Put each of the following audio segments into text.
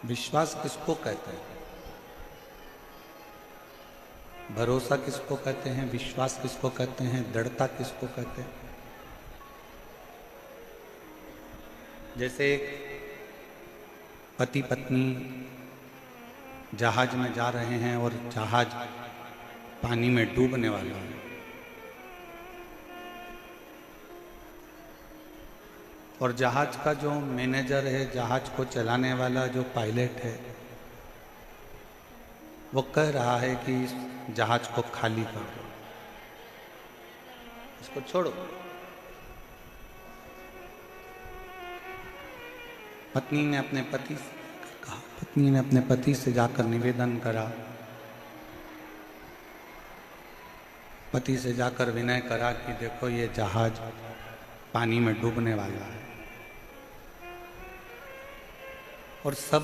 विश्वास किसको कहते हैं? भरोसा किसको कहते हैं? विश्वास किसको कहते हैं? दृढ़ता किसको कहते हैं? जैसे पति पत्नी जहाज में जा रहे हैं और जहाज पानी में डूबने वाला है, और जहाज का जो मैनेजर है, जहाज को चलाने वाला जो पायलट है, वो कह रहा है कि इस जहाज को खाली कर दो, इसको छोड़ो। पत्नी ने अपने पति से कहा, पत्नी ने अपने पति से जाकर निवेदन करा, पति से जाकर विनय करा कि देखो ये जहाज पानी में डूबने वाला है, और सब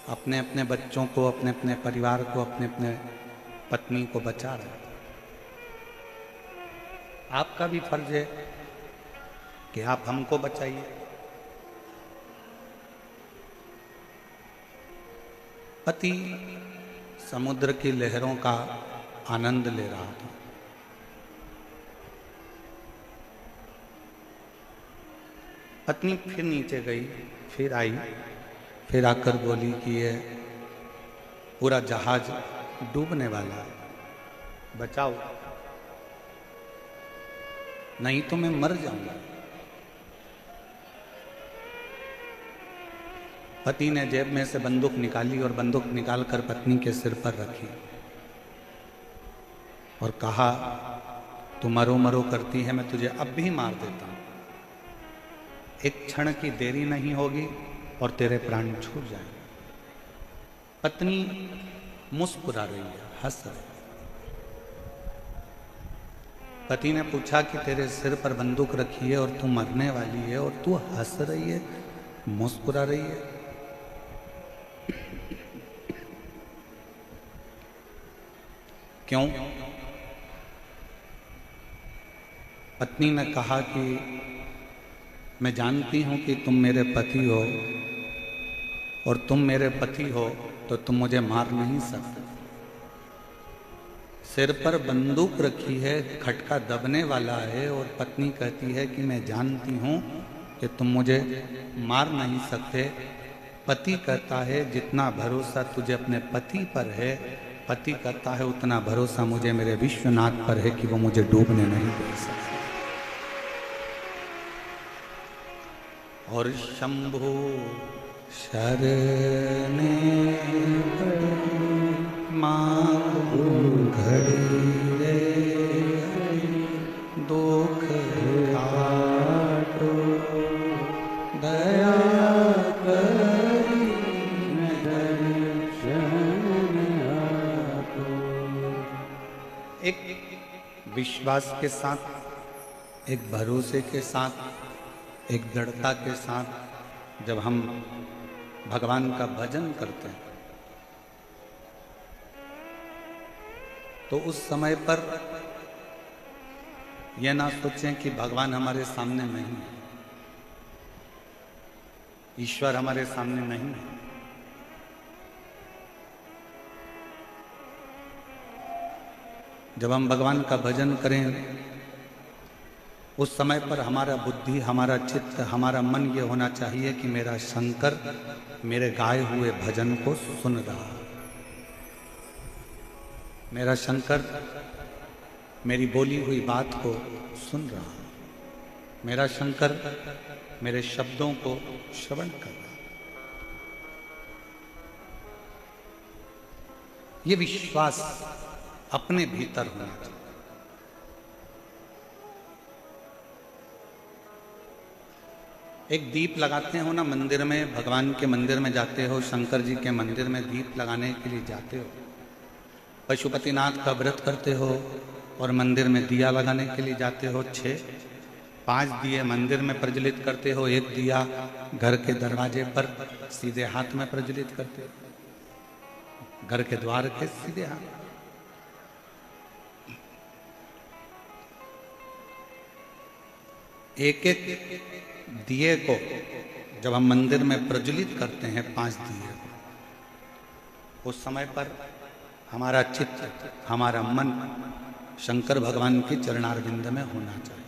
अपने अपने बच्चों को, अपने अपने परिवार को, अपने अपने पत्नी को बचा रहे हैं। आपका भी फर्ज है कि आप हमको बचाइए। पति समुद्र की लहरों का आनंद ले रहा था। पत्नी फिर नीचे गई, फिर आई, फिर आकर बोली कि ये पूरा जहाज डूबने वाला है, बचाओ, नहीं तो मैं मर जाऊंगा। पति ने जेब में से बंदूक निकाली और बंदूक निकालकर पत्नी के सिर पर रखी और कहा, तू मरो मरो करती है, मैं तुझे अब भी मार देता हूं। एक क्षण की देरी नहीं होगी और तेरे प्राण छूट जाएंगे। पत्नी मुस्कुरा रही है, हंस रही है। पति ने पूछा कि तेरे सिर पर बंदूक रखी है और तू मरने वाली है और तू हंस रही है, मुस्कुरा रही है। क्यों? पत्नी ने कहा कि मैं जानती हूं कि तुम मेरे पति हो, और तुम मेरे पति हो तो तुम मुझे मार नहीं सकते। सिर पर बंदूक रखी है, खटका दबने वाला है, और पत्नी कहती है कि मैं जानती हूं कि तुम मुझे मार नहीं सकते। पति कहता है जितना भरोसा तुझे अपने पति पर है, पति कहता है उतना भरोसा मुझे मेरे विश्वनाथ पर है कि वो मुझे डूबने नहीं दे सकते। और शंभु शरणे मांगू घड़ी रे, दुख काटो दया करी दर्शन आपो। एक विश्वास के साथ, एक भरोसे के साथ, एक दृढ़ता के साथ जब हम भगवान का भजन करते हैं तो उस समय पर यह ना सोचें कि भगवान हमारे सामने नहीं है, ईश्वर हमारे सामने नहीं है। जब हम भगवान का भजन करें उस समय पर हमारा बुद्धि, हमारा चित्त, हमारा मन ये होना चाहिए कि मेरा शंकर मेरे गाए हुए भजन को सुन रहा है, मेरा शंकर मेरी बोली हुई बात को सुन रहा है, मेरा शंकर मेरे शब्दों को श्रवण कर रहा है। ये विश्वास अपने भीतर होना चाहिए। एक दीप लगाते हो ना मंदिर में, भगवान के मंदिर में जाते हो, शंकर जी के मंदिर में दीप लगाने के लिए जाते हो, पशुपतिनाथ का व्रत करते हो और मंदिर में दिया लगाने के लिए जाते हो। 5 दिए मंदिर में प्रज्वलित करते हो, 1 दिया घर के दरवाजे पर सीधे हाथ में प्रज्वलित करते हो, घर के द्वार के सीधे हाथ। एक एक दिए को जब हम मंदिर में प्रज्वलित करते हैं 5 दिए, उस समय पर हमारा चित्त, हमारा मन शंकर भगवान के चरणारविंद में होना चाहिए।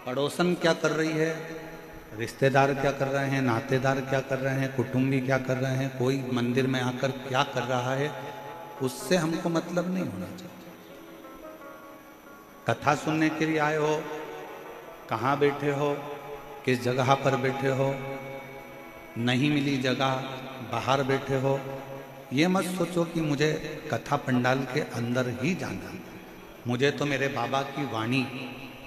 पड़ोसन क्या कर रही है, रिश्तेदार क्या कर रहे हैं, नातेदार क्या कर रहे हैं, कुटुंबी क्या कर रहे हैं, कोई मंदिर में आकर क्या कर रहा है, उससे हमको मतलब नहीं होना चाहिए। कथा सुनने के लिए आए हो, कहाँ बैठे हो, किस जगह पर बैठे हो, नहीं मिली जगह बाहर बैठे हो, ये मत सोचो कि मुझे कथा पंडाल के अंदर ही जाना। मुझे तो मेरे बाबा की वाणी,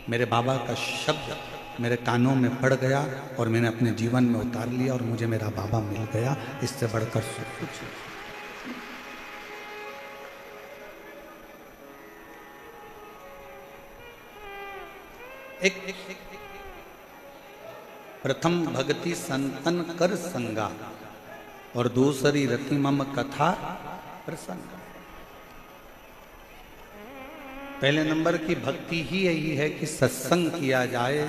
मेरे बाबा का शब्द मेरे कानों में पड़ गया और मैंने अपने जीवन में उतार लिया और मुझे मेरा बाबा मिल गया। इससे बढ़कर सब कुछ। एक प्रथम भक्ति संतन कर संगा और दूसरी रति मम कथा प्रसंग। पहले नंबर की भक्ति ही यही है कि सत्संग किया जाए,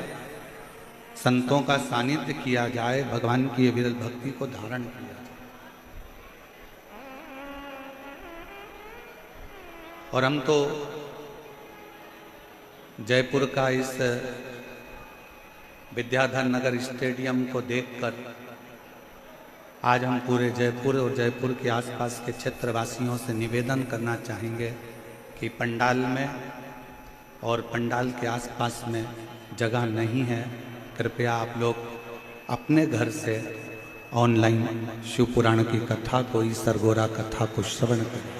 संतों का सानिध्य किया जाए, भगवान की विरल भक्ति को धारण किया जाए। और हम तो जयपुर का इस विद्याधर नगर स्टेडियम को देखकर आज हम पूरे जयपुर और जयपुर के आसपास के क्षेत्रवासियों से निवेदन करना चाहेंगे कि पंडाल में और पंडाल के आसपास में जगह नहीं है, कृपया आप लोग अपने घर से ऑनलाइन शिव पुराण की कथा को, ईसर गोरा कथा को श्रवण करें।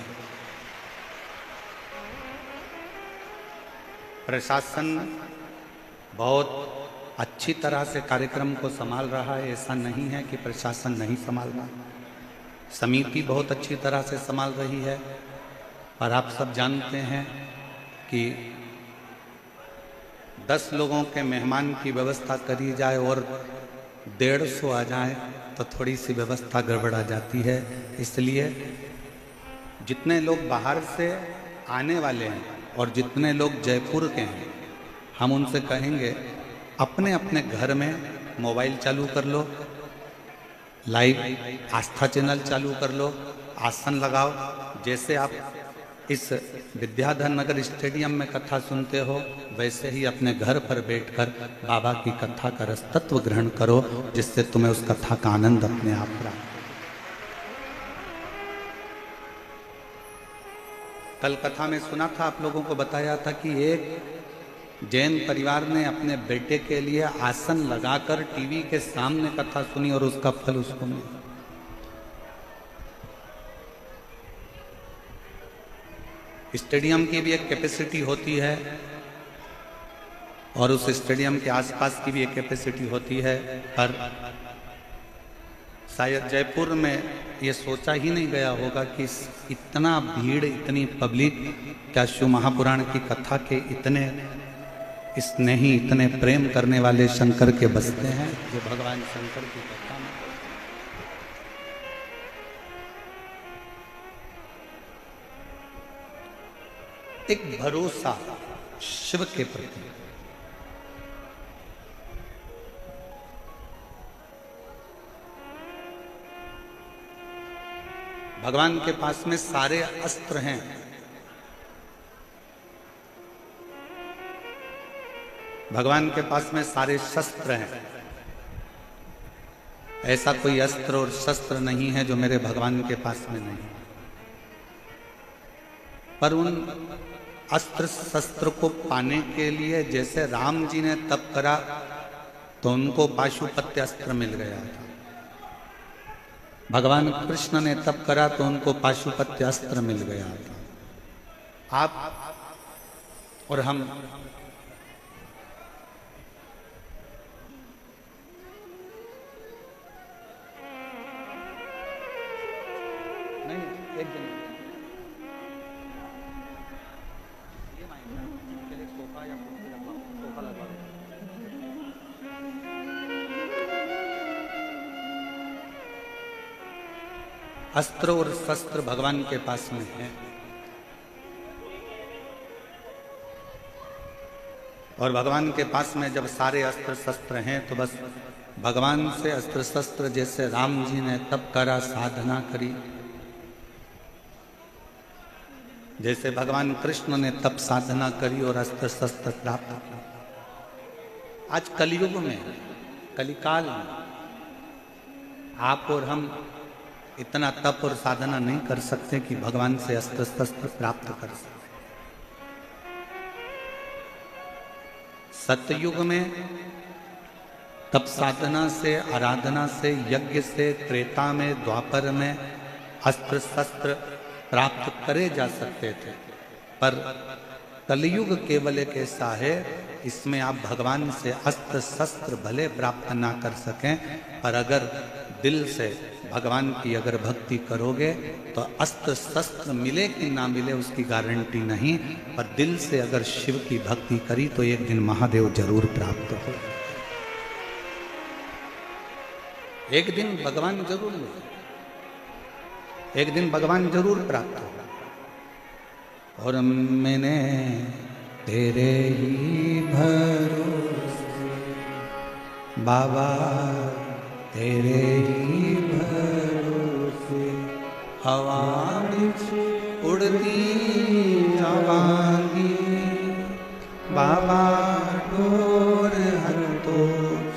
प्रशासन बहुत अच्छी तरह से कार्यक्रम को संभाल रहा है, ऐसा नहीं है कि प्रशासन नहीं संभाल रहा। समिति बहुत अच्छी तरह से संभाल रही है, पर आप सब जानते हैं कि 10 लोगों के मेहमान की व्यवस्था करी जाए और 150 आ जाए तो थोड़ी सी व्यवस्था गड़बड़ा जाती है। इसलिए जितने लोग बाहर से आने वाले हैं और जितने लोग जयपुर के हैं, हम उनसे कहेंगे अपने अपने घर में मोबाइल चालू कर लो, लाइव आस्था चैनल चालू कर लो, आसन लगाओ। जैसे आप इस विद्याधर नगर स्टेडियम में कथा सुनते हो, वैसे ही अपने घर पर बैठकर बाबा की कथा का रस तत्व ग्रहण करो, जिससे तुम्हें उस कथा का आनंद अपने आप प्राप्त। कल कथा में सुना था, आप लोगों को बताया था कि एक जैन परिवार ने अपने बेटे के लिए आसन लगाकर टीवी के सामने कथा सुनी और उसका फल उसको मिला। स्टेडियम की भी एक कैपेसिटी होती है और उस स्टेडियम के आसपास की भी एक कैपेसिटी होती है, पर शायद जयपुर में ये सोचा ही नहीं गया होगा कि इतना भीड़, इतनी पब्लिक क्या शिव महापुराण की कथा के इतने स्नेही, इतने प्रेम करने वाले शंकर के बसते हैं, जो भगवान शंकर की कथा में। एक भरोसा शिव के प्रति, भगवान के पास में सारे अस्त्र हैं। भगवान के पास में सारे शस्त्र हैं। ऐसा कोई अस्त्र और शस्त्र नहीं है जो मेरे भगवान के पास में नहीं। पर उन अस्त्र शस्त्र को पाने के लिए जैसे राम जी ने तप करा तो उनको पाशुपत्य अस्त्र मिल गया था, भगवान कृष्ण ने तप करा तो उनको पाशुपत्य अस्त्र मिल गया था। आप और हम नहीं, एक दिन सोफा या सोफा लगवा दो। अस्त्र और शस्त्र भगवान के पास में है, और भगवान के पास में जब सारे अस्त्र शस्त्र हैं तो बस भगवान से अस्त्र शस्त्र जैसे राम जी ने तप करा, साधना करी, जैसे भगवान कृष्ण ने तप साधना करी और अस्त्र शस्त्र प्राप्त किया। आज कलयुग में, कलिकाल में आप और हम इतना तप और साधना नहीं कर सकते कि भगवान से अस्त्र शस्त्र प्राप्त कर सके। सतयुग में तप साधना से, आराधना से, यज्ञ से, त्रेता में, द्वापर में अस्त्र शस्त्र प्राप्त करे जा सकते थे, पर कलयुग केवल एक ऐसा है, इसमें आप भगवान से अस्त्र शस्त्र भले प्राप्त ना कर सकें, पर अगर दिल से भगवान की अगर भक्ति करोगे तो अस्त्र शस्त्र मिले कि ना मिले उसकी गारंटी नहीं, पर दिल से अगर शिव की भक्ति करी तो एक दिन महादेव जरूर प्राप्त हो, एक दिन भगवान जरूर मिले, एक दिन भगवान जरूर प्राप्त हो। और मैंने तेरे ही भरोसे बाबा, तेरे ही भरोसे हवा में उड़ती जावांगी बाबा, डोर हर तो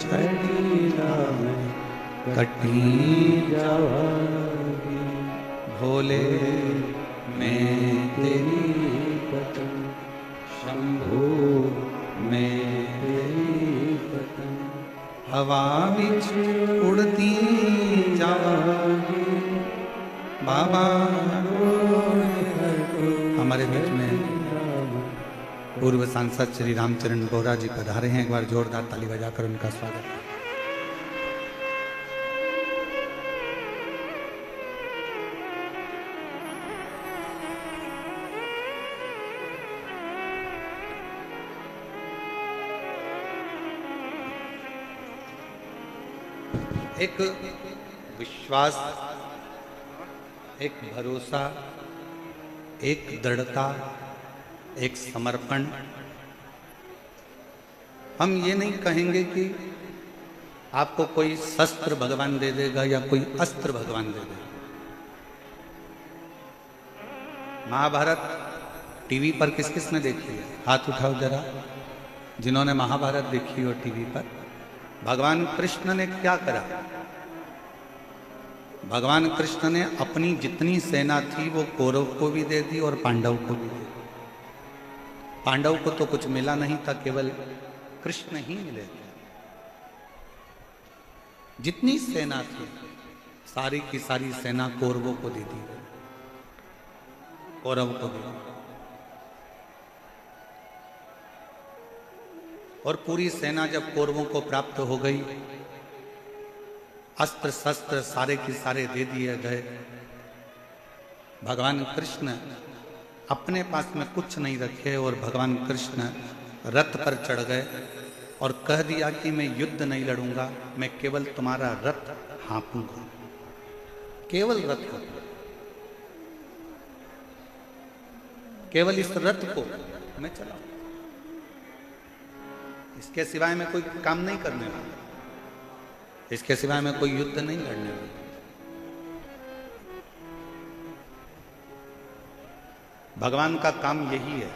छड़ी में कटी जावांगी, भोले मैं तेरी पतंग, शंभो मैं तेरी पतंग, हवा बिच उड़ती जावांगी बाबा। हमारे बीच में पूर्व सांसद श्री रामचरण बोहरा जी पधारे हैं, एक बार जोरदार ताली बजाकर उनका स्वागत है। एक विश्वास, एक भरोसा, एक दृढ़ता, एक समर्पण। हम ये नहीं कहेंगे कि आपको कोई शस्त्र भगवान दे देगा या कोई अस्त्र भगवान दे देगा। महाभारत टीवी पर किस किस ने देखी है? हाथ उठाओ जरा, जिन्होंने महाभारत देखी हो टीवी पर। भगवान कृष्ण ने क्या करा? भगवान कृष्ण ने अपनी जितनी सेना थी वो कौरव को भी दे दी और पांडव को भी दे दी। पांडव को तो कुछ मिला नहीं था, केवल कृष्ण ही मिले थे। जितनी सेना थी सारी की सारी सेना कौरवों को दे दी, कौरव को दे दी। और पूरी सेना जब कौरवों को प्राप्त हो गई, अस्त्र शस्त्र सारे के सारे दे दिए गए, भगवान कृष्ण अपने पास में कुछ नहीं रखे और भगवान कृष्ण रथ पर चढ़ गए और कह दिया कि मैं युद्ध नहीं लड़ूंगा, मैं केवल तुम्हारा रथ हाँपूंगा, केवल रथ को, केवल इस रथ को मैं चलाऊं, इसके सिवाय मैं कोई काम नहीं करने वाला, इसके सिवाय मैं कोई युद्ध नहीं लड़ने वाला। भगवान का काम यही है।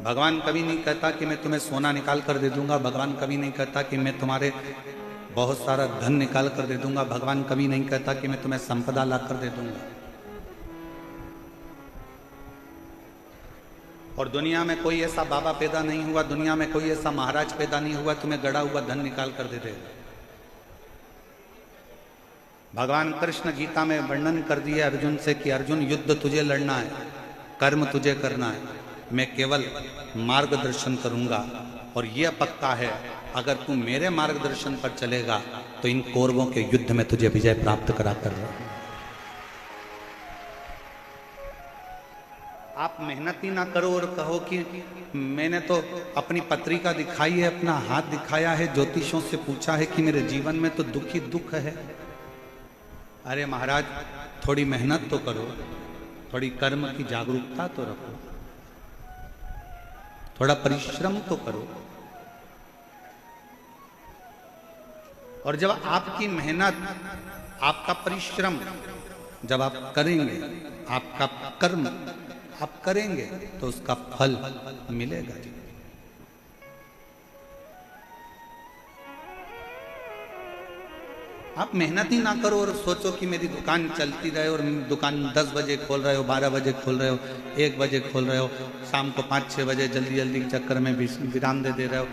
भगवान कभी नहीं कहता कि मैं तुम्हें सोना निकाल कर दे दूंगा, भगवान कभी नहीं कहता कि मैं तुम्हारे बहुत सारा धन निकाल कर दे दूंगा, भगवान कभी नहीं कहता कि मैं तुम्हें संपदा ला कर दे दूंगा। और दुनिया में कोई ऐसा बाबा पैदा नहीं हुआ, दुनिया में कोई ऐसा महाराज पैदा नहीं हुआ तुम्हें गड़ा हुआ धन निकाल कर दे देगा। भगवान कृष्ण गीता में वर्णन कर दिए अर्जुन से कि अर्जुन युद्ध तुझे लड़ना है, कर्म तुझे करना है, मैं केवल मार्गदर्शन करूंगा। और यह पक्का है अगर तू मेरे मार्गदर्शन पर चलेगा तो इन कौरवों के युद्ध में तुझे विजय प्राप्त करा कर रहा। आप मेहनत ही ना करो और कहो कि मैंने तो अपनी पत्रिका दिखाई है, अपना हाथ दिखाया है, ज्योतिषों से पूछा है कि मेरे जीवन में तो दुख ही दुख है। अरे महाराज, थोड़ी मेहनत तो करो, थोड़ी कर्म की जागरूकता तो रखो, थोड़ा परिश्रम तो करो। और जब आपकी मेहनत, आपका परिश्रम जब आप करेंगे, आपका कर्म आप करेंगे, तो उसका फल मिलेगा। आप मेहनत ही ना करो और सोचो कि मेरी दुकान चलती रहे, और दुकान 10 बजे खोल रहे हो, 12 बजे खोल रहे हो, 1 बजे खोल रहे हो, शाम को 5-6 बजे जल्दी जल्दी के चक्कर में विराम दे रहे हो।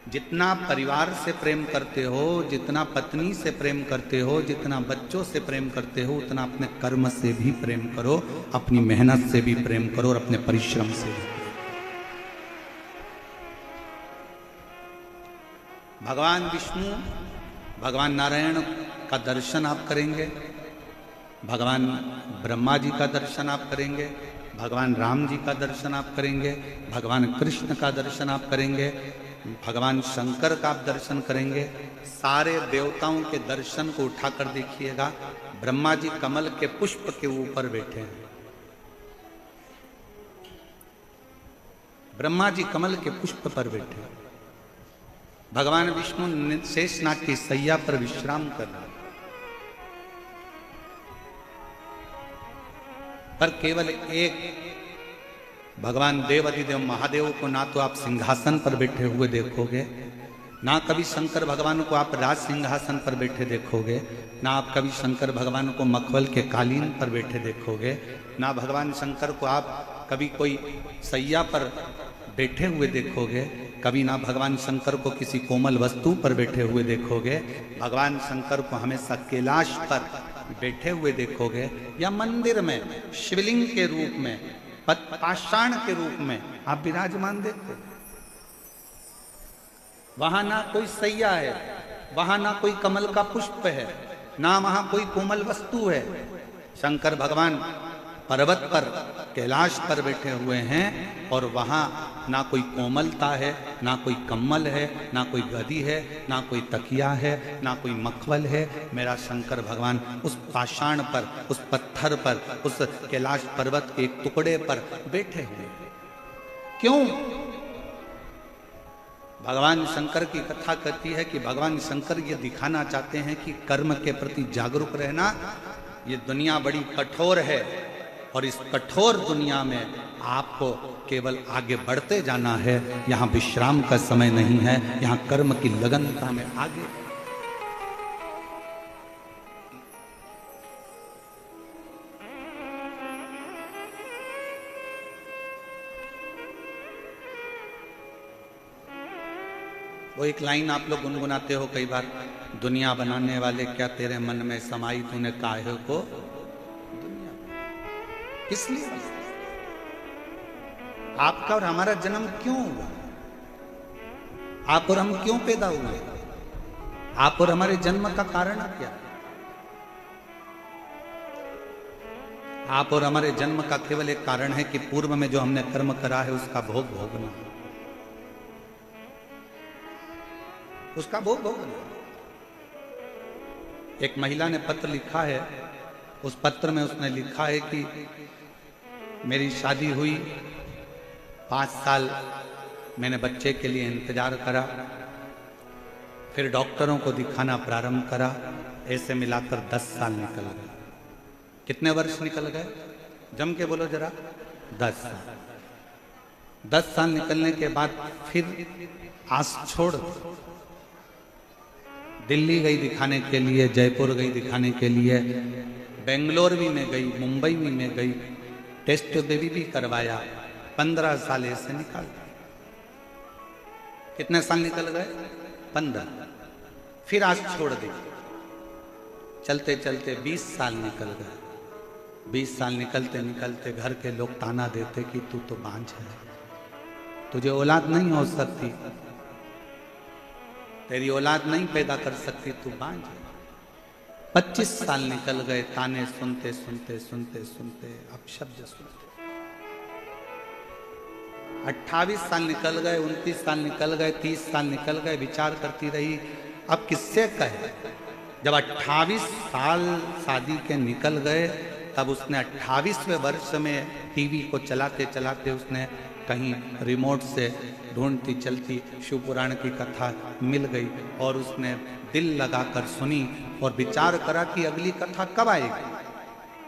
जितना परिवार से प्रेम करते हो, जितना पत्नी से प्रेम करते हो, जितना बच्चों से प्रेम करते हो, उतना अपने कर्म से भी प्रेम करो, अपनी मेहनत से भी प्रेम करो, और अपने परिश्रम से भी। भगवान विष्णु, भगवान नारायण का दर्शन आप करेंगे, भगवान ब्रह्मा जी का दर्शन आप करेंगे, भगवान राम जी का दर्शन आप करेंगे, भगवान कृष्ण का दर्शन आप करेंगे, भगवान शंकर का आप दर्शन करेंगे। सारे देवताओं के दर्शन को उठाकर देखिएगा, ब्रह्मा जी कमल के पुष्प के ऊपर बैठे हैं। ब्रह्मा जी कमल के पुष्प पर बैठे हैं। भगवान विष्णु शेषनाग की सैया पर विश्राम कर रहे हैं। पर केवल एक भगवान देवाधिदेव महादेव को ना तो आप सिंहासन पर बैठे हुए देखोगे, ना कभी शंकर भगवान को आप राज सिंहासन पर बैठे देखोगे, ना आप कभी शंकर भगवान को मखमल के कालीन पर बैठे देखोगे, ना भगवान शंकर को आप कभी कोई सैया पर बैठे हुए देखोगे, कभी ना भगवान शंकर को किसी कोमल वस्तु पर बैठे हुए देखोगे। भगवान शंकर को हमेशा कैलाश पर बैठे हुए देखोगे, या मंदिर में शिवलिंग के रूप में, पाषाण के रूप में आप विराजमान देखो। वहां ना कोई सैया है, वहां ना कोई कमल का पुष्प है, ना वहां कोई कोमल वस्तु है। शंकर भगवान पर्वत पर, कैलाश पर बैठे हुए हैं, और वहां ना कोई कोमलता है, ना कोई कम्मल है, ना कोई गदी है, ना कोई तकिया है, ना कोई मखमल है। मेरा शंकर भगवान उस पाषाण पर, उस पत्थर पर, उस कैलाश पर्वत के एक टुकड़े पर बैठे हुए। क्यों? भगवान शंकर की कथा कहती है कि भगवान शंकर ये दिखाना चाहते हैं कि कर्म के प्रति जागरूक रहना। ये दुनिया बड़ी कठोर है, और इस कठोर दुनिया में आपको केवल आगे बढ़ते जाना है। यहाँ विश्राम का समय नहीं है, यहाँ कर्म की लगनता में आगे। वो एक लाइन आप लोग गुनगुनाते हो कई बार, दुनिया बनाने वाले क्या तेरे मन में समाई तूने काहे को दुनिया। इसलिए आपका और हमारा जन्म क्यों हुआ? आप और हम क्यों पैदा हुए? आप और हमारे जन्म का कारण क्या? आप और हमारे जन्म का केवल एक कारण है कि पूर्व में जो हमने कर्म करा है उसका भोग भोगना, उसका भोग भोगना। एक महिला ने पत्र लिखा है, उस पत्र में उसने लिखा है कि मेरी शादी हुई, 5 साल मैंने बच्चे के लिए इंतजार करा, फिर डॉक्टरों को दिखाना प्रारंभ करा, ऐसे मिलाकर 10 साल निकल गए। कितने वर्ष निकल गए? जम के बोलो जरा। 10 साल। 10 साल निकलने के बाद फिर आस छोड़ दिल्ली गई दिखाने के लिए, जयपुर गई दिखाने के लिए, बेंगलोर भी में गई, मुंबई भी में गई, टेस्ट बेबी भी करवाया। 15 साल ऐसे निकाल। कितने साल निकल गए? 15। फिर आज छोड़ दी। चलते चलते 20 साल निकल गए। 20 साल निकलते निकलते घर के लोग ताना देते कि तू तो बांझ है, तुझे औलाद नहीं हो सकती, तेरी औलाद नहीं पैदा कर सकती, तू बांझ है। 25 साल निकल गए, ताने सुनते सुनते सुनते सुनते, अपशब्द सुनते। 28 साल निकल गए, 29 साल निकल गए, 30 साल निकल गए, विचार करती रही अब किससे कहे। जब 28 साल शादी के निकल गए, तब उसने 28वें वर्ष में टीवी को चलाते चलाते उसने कहीं रिमोट से ढूंढती चलती शिव पुराण की कथा मिल गई और उसने दिल लगाकर सुनी और विचार करा कि अगली कथा कब आएगी।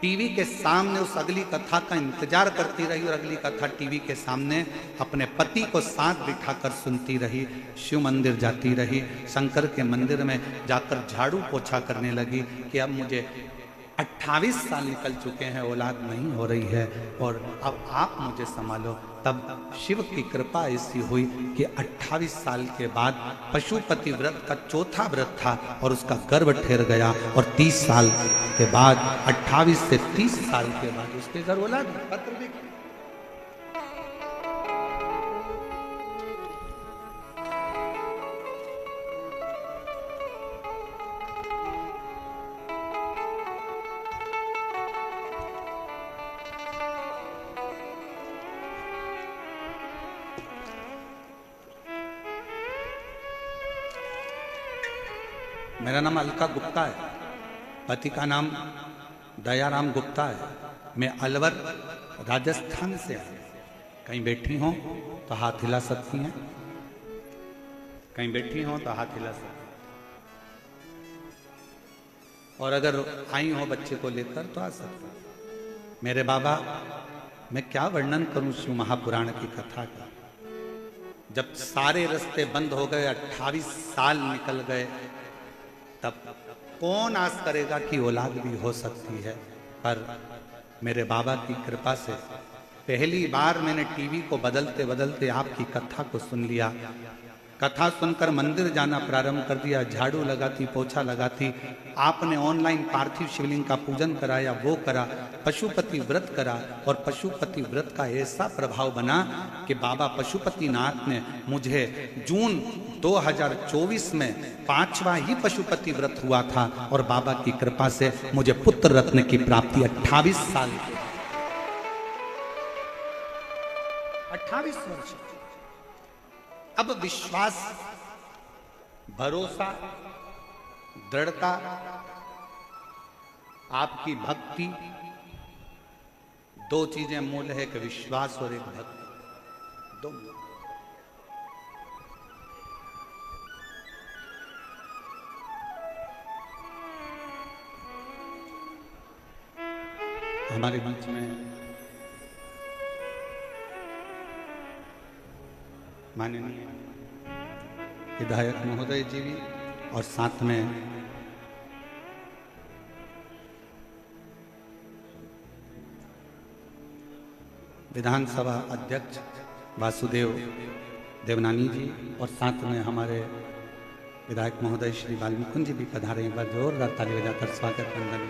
टीवी के सामने उस अगली कथा का इंतजार करती रही और अगली कथा टीवी के सामने अपने पति को साथ बिठाकर सुनती रही। शिव मंदिर जाती रही, शंकर के मंदिर में जाकर झाड़ू पोछा करने लगी कि अब मुझे 28 साल निकल चुके हैं, औलाद नहीं हो रही है और अब आप मुझे संभालो। तब शिव की कृपा ऐसी हुई कि 28 साल के बाद पशुपति व्रत का चौथा व्रत था और उसका गर्भ ठहर गया और 30 साल के बाद 28 से 30 साल के बाद उसके घर औलाद पत्र भी। मेरा नाम अलका गुप्ता है, पति का नाम दयाराम गुप्ता है। मैं अलवर राजस्थान से आया। कहीं बैठी हो तो हाथ हिला सकती हैं, कहीं बैठी हो तो हाथ हिला सकती हैं, और अगर आई हो बच्चे को लेकर तो आ सकते हैं। मेरे बाबा, मैं क्या वर्णन करूं शिव महापुराण की कथा का। जब सारे रास्ते बंद हो गए, 28 साल निकल गए, तब कौन आस करेगा कि औलाद भी हो सकती है। पर मेरे बाबा की कृपा से पहली बार मैंने टीवी को बदलते बदलते आपकी कथा को सुन लिया। कथा सुनकर मंदिर जाना प्रारंभ कर दिया, झाड़ू लगाती, पोछा लगाती। आपने ऑनलाइन पार्थिव शिवलिंग का पूजन कराया, वो करा, पशुपति व्रत करा और पशुपति व्रत का ऐसा प्रभाव बना कि बाबा पशुपतिनाथ ने मुझे जून 2024 में 5वां ही पशुपति व्रत हुआ था और बाबा की कृपा से मुझे पुत्र रत्न की प्राप्ति 28 साल की, 28 वर्ष। अब विश्वास, भरोसा, दृढ़ता, आपकी भक्ति, दो चीजें मूल है कि विश्वास और एक भक्ति, दो मूल। हमारे बीच में माननीय विधायक महोदय जी भी और साथ में विधानसभा अध्यक्ष वासुदेव देवनानी जी और साथ में हमारे विधायक महोदय श्री वाल्मीकि जी भी पधारे। एक बार जोरदार ताली बजाकर स्वागत वंदन।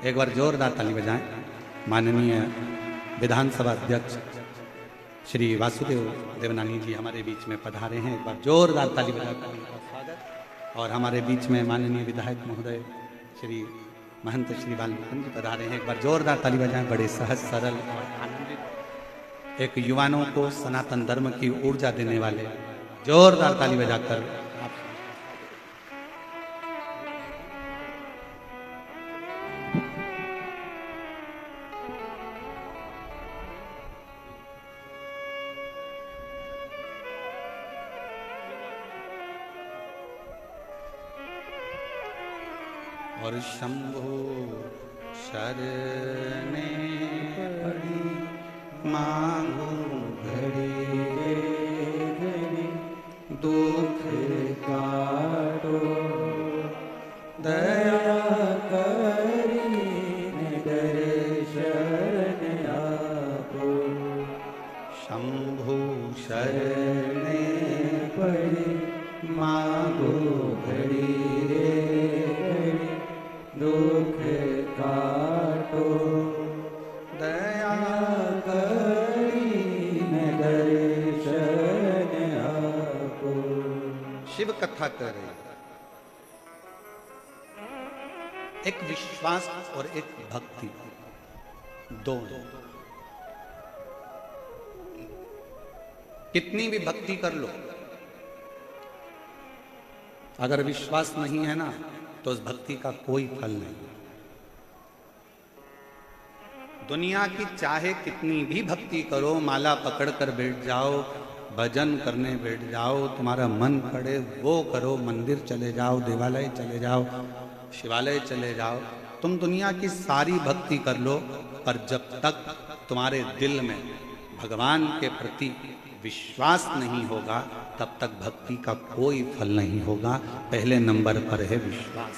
एक बार जोरदार ताली बजाएं। माननीय विधानसभा अध्यक्ष श्री वासुदेव देवनानी जी हमारे बीच में पधारे हैं। एक बार जोरदार ताली बजाकर उनका स्वागत। और हमारे बीच में माननीय विधायक महोदय श्री महंत श्री वाल्मीकि जी पधारे हैं। एक बार जोरदार ताली बजाएं। बड़े सहज, सरल और आनंदित, एक युवाओं को सनातन धर्म की ऊर्जा देने वाले, जोरदार ताली बजाकर और शंभो शरणे पड़ी मांगो घड़ी घड़ी दुख काटो दया करी दर्शन आपो। शंभो शरणे पड़ी मांगो घड़ी दुख काटो दया करीन दर्शन आपो। शिव कथा कर रहे, एक विश्वास और एक भक्ति, दो। कितनी भी भक्ति कर लो, अगर विश्वास नहीं है ना तो उस भक्ति का कोई फल नहीं। दुनिया की चाहे कितनी भी भक्ति करो, माला पकड़ कर बैठ जाओ, भजन करने बैठ जाओ, तुम्हारा मन करे वो करो, मंदिर चले जाओ, देवालय चले जाओ, शिवालय चले जाओ, तुम दुनिया की सारी भक्ति कर लो, पर जब तक तुम्हारे दिल में भगवान के प्रति विश्वास नहीं होगा तब तक भक्ति का कोई फल नहीं होगा। पहले नंबर पर है विश्वास।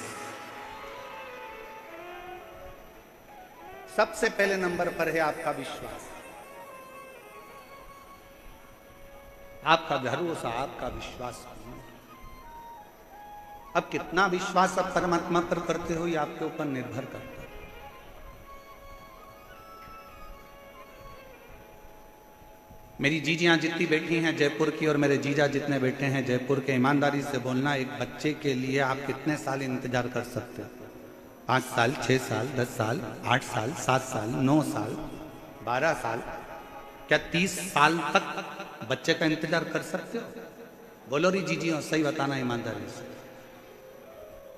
सबसे पहले नंबर पर है आपका विश्वास। आपका भरोसा, आपका विश्वास। अब कितना विश्वास आप परमात्मा पर करते हो ये आपके ऊपर निर्भर करता है। मेरी जीजियां जितनी बैठी हैं जयपुर की और मेरे जीजा जितने बैठे हैं जयपुर के, ईमानदारी से बोलना, एक बच्चे के लिए आप कितने साल इंतजार कर सकते हो? 5 साल, 6 साल, 10 साल, 8 साल, 7 साल, 9 साल, 12 साल, क्या 30 साल तक बच्चे का इंतजार कर सकते हो? बोलो री जीजियों, सही बताना ईमानदारी से,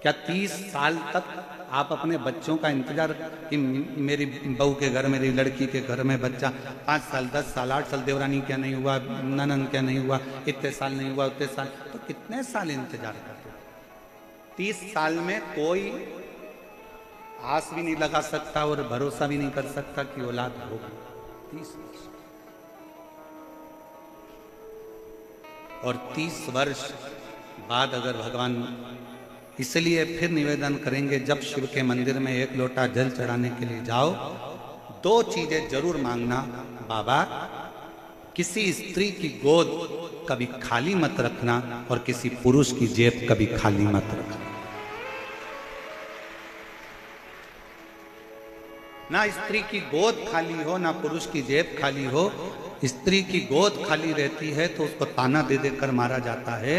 क्या 30 साल तक आप अपने बच्चों का इंतजार कि मेरी बहू के घर, मेरी लड़की के घर में बच्चा 5 साल, 10 साल, 8 साल, देवरानी क्या नहीं हुआ, ननन क्या नहीं हुआ, इतने साल नहीं हुआ, उतने साल, तो कितने साल इंतजार करते हो? 30 साल में कोई आस भी नहीं लगा सकता और भरोसा भी नहीं कर सकता कि औलाद होगी। 30 वर्ष और 30 वर्ष बाद अगर भगवान, इसलिए फिर निवेदन करेंगे, जब शिव के मंदिर में 1 लोटा जल चढ़ाने के लिए जाओ, 2 चीजें जरूर मांगना। बाबा, किसी स्त्री की गोद कभी खाली मत रखना और किसी पुरुष की जेब कभी खाली मत रखना। ना स्त्री की गोद खाली हो, ना पुरुष की जेब खाली हो। स्त्री की गोद खाली रहती है तो उसको ताना दे देकर मारा जाता है।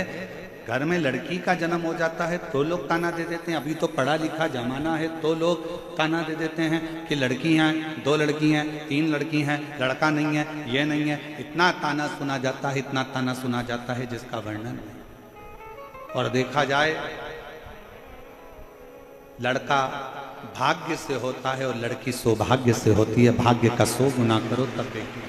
घर में लड़की का जन्म हो जाता है तो लोग ताना दे देते हैं। अभी तो पढ़ा लिखा जमाना है तो लोग ताना दे देते हैं कि लड़की हैं, 2 लड़की हैं, 3 लड़की हैं, लड़का नहीं है, ये नहीं है। इतना ताना सुना जाता है, इतना ताना सुना जाता है जिसका वर्णन नहीं। और देखा जाए, लड़का भाग्य से होता है और लड़की सौभाग्य से होती है। भाग्य का 100 गुना करो तब बेटी।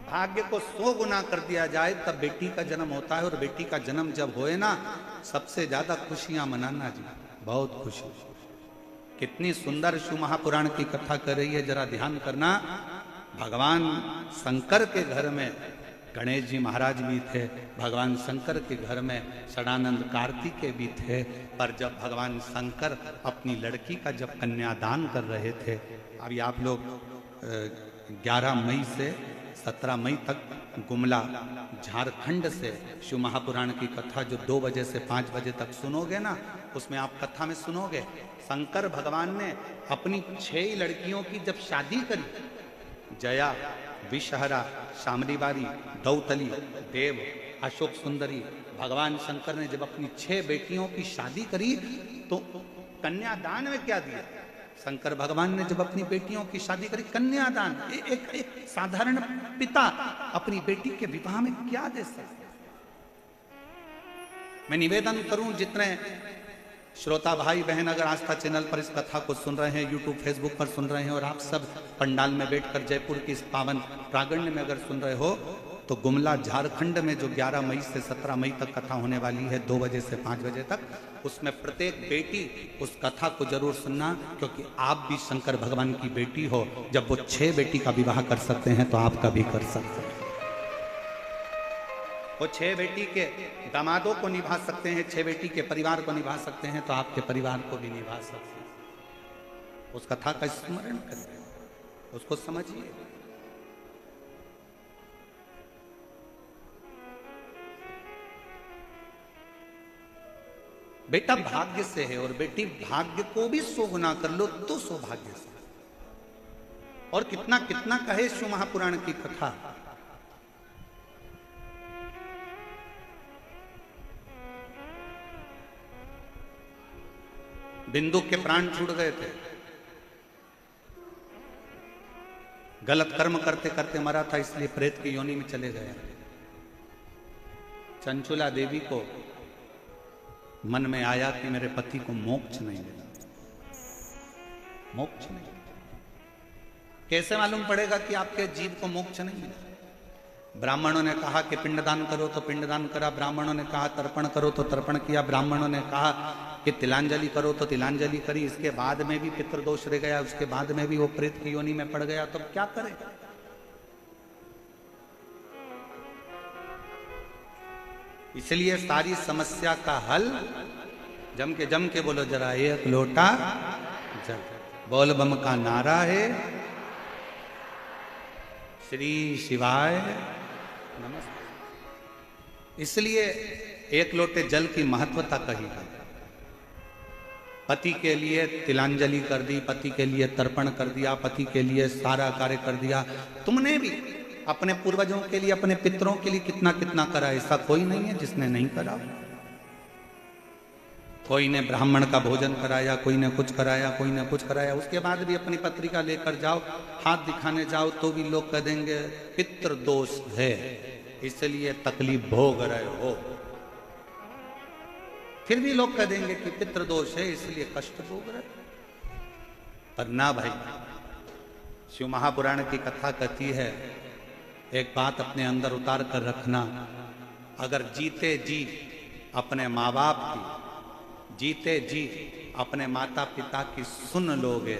भाग्य को 100 गुना कर दिया जाए तब बेटी का जन्म होता है। और बेटी का जन्म जब होए ना, सबसे ज्यादा खुशियां मनाना जी, बहुत खुशी। कितनी सुंदर शिव महापुराण की कथा कर रही है, जरा ध्यान करना। भगवान शंकर के घर में गणेश जी महाराज भी थे, भगवान शंकर के घर में षडानंद कार्तिकेय भी थे। पर जब भगवान शंकर अपनी लड़की का जब कन्यादान कर रहे थे, अभी आप लोग 11 मई से 17 मई तक गुमला झारखंड से शिव महापुराण की कथा जो 2 बजे से 5 बजे तक सुनोगे ना, उसमें आप कथा में सुनोगे शंकर भगवान ने अपनी 6 लड़कियों की जब शादी करी, जया, विषहरा, शामरीबारी, दौतली, देव, अशोक सुंदरी, भगवान शंकर ने जब अपनी 6 बेटियों की शादी करी तो कन्यादान में क्या दिया? शंकर भगवान ने जब अपनी बेटियों की शादी करी, कन्यादान। एक साधारण पिता अपनी बेटी के विवाह में क्या दे सकते? मैं निवेदन करूं, जितने श्रोता भाई बहन अगर आस्था चैनल पर इस कथा को सुन रहे हैं, यूट्यूब फेसबुक पर सुन रहे हैं, और आप सब पंडाल में बैठकर जयपुर की इस पावन प्रांगण में अगर सुन रहे हो, तो गुमला झारखंड में जो 11 मई से 17 मई तक कथा होने वाली है 2 बजे से 5 बजे तक, उसमें प्रत्येक बेटी उस कथा को जरूर सुनना, क्योंकि आप भी शंकर भगवान की बेटी हो। जब वो 6 बेटी का विवाह कर सकते हैं तो आप का भी कर सकते हैं। वो 6 बेटी के दामादों को निभा सकते हैं, 6 बेटी के परिवार को निभा सकते हैं, तो आपके परिवार को भी निभा सकते हैं। उस कथा का स्मरण करिए, उसको समझिए। बेटा भाग्य से है और बेटी भाग्य को भी 100 गुना कर लो तो सौभाग्य से। और कितना कितना कहे शिव महापुराण की कथा। बिंदु के प्राण छूट गए थे, गलत कर्म करते करते मरा था, इसलिए प्रेत की योनि में चले गया। चंचुला देवी को मन में आया कि मेरे पति को मोक्ष नहीं मिला, मोक्ष नहीं। कैसे मालूम पड़ेगा कि आपके जीव को मोक्ष नहीं मिला? ब्राह्मणों ने कहा कि पिंडदान करो तो पिंडदान करा, ब्राह्मणों ने कहा तर्पण करो तो तर्पण किया, ब्राह्मणों ने कहा कि तिलांजलि करो तो तिलांजलि करी। इसके बाद में भी पितृदोष रह गया, उसके बाद में भी वो प्रेत की योनि में पड़ गया, तो क्या करे? इसलिए सारी समस्या का हल जम के बोलो जरा, एक लोटा जल। बोल बम का नारा है, श्री शिवाय नमस्ते। इसलिए एक लोटे जल की महत्वता कही है। पति के लिए तिलांजलि कर दी, पति के लिए तर्पण कर दिया, पति के लिए सारा कार्य कर दिया। तुमने भी अपने पूर्वजों के लिए, अपने पितरों के लिए कितना कितना करा, ऐसा कोई नहीं है जिसने नहीं करा। कोई ने ब्राह्मण का भोजन कराया, कोई ने कुछ कराया, कोई ने कुछ कराया। उसके बाद भी अपनी पत्रिका लेकर जाओ, हाथ दिखाने जाओ तो भी लोग कह देंगे पितृ दोष है, इसलिए तकलीफ भोग रहे हो। फिर भी लोग कह देंगे कि पितृ दोष है इसलिए कष्ट भोग रहे। पर ना भाई, शिव महापुराण की कथा कहती है, एक बात अपने अंदर उतार कर रखना, अगर जीते जी अपने माँ बाप की, जीते जी अपने माता पिता की सुन लोगे,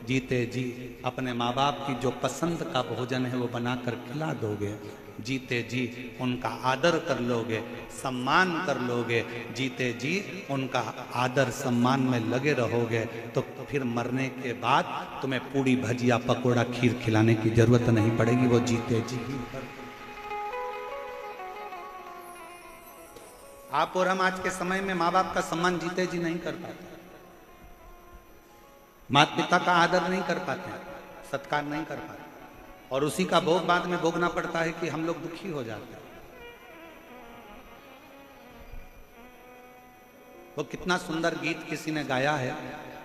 जीते जी अपने माँ बाप की जो पसंद का भोजन है वो बनाकर खिला दोगे, जीते जी उनका आदर कर लोगे, सम्मान कर लोगे, जीते जी उनका आदर सम्मान में लगे रहोगे, तो फिर मरने के बाद तुम्हें पूड़ी भजिया पकोड़ा खीर खिलाने की जरूरत नहीं पड़ेगी, वो जीते जी ही। आप और हम आज के समय में माँ बाप का सम्मान जीते जी नहीं कर पाते, माता पिता का आदर नहीं कर पाते, सत्कार नहीं कर पाते, और उसी का भोग बाद में भोगना पड़ता है कि हम लोग दुखी हो जाते हैं। वो कितना सुंदर गीत किसी ने गाया है,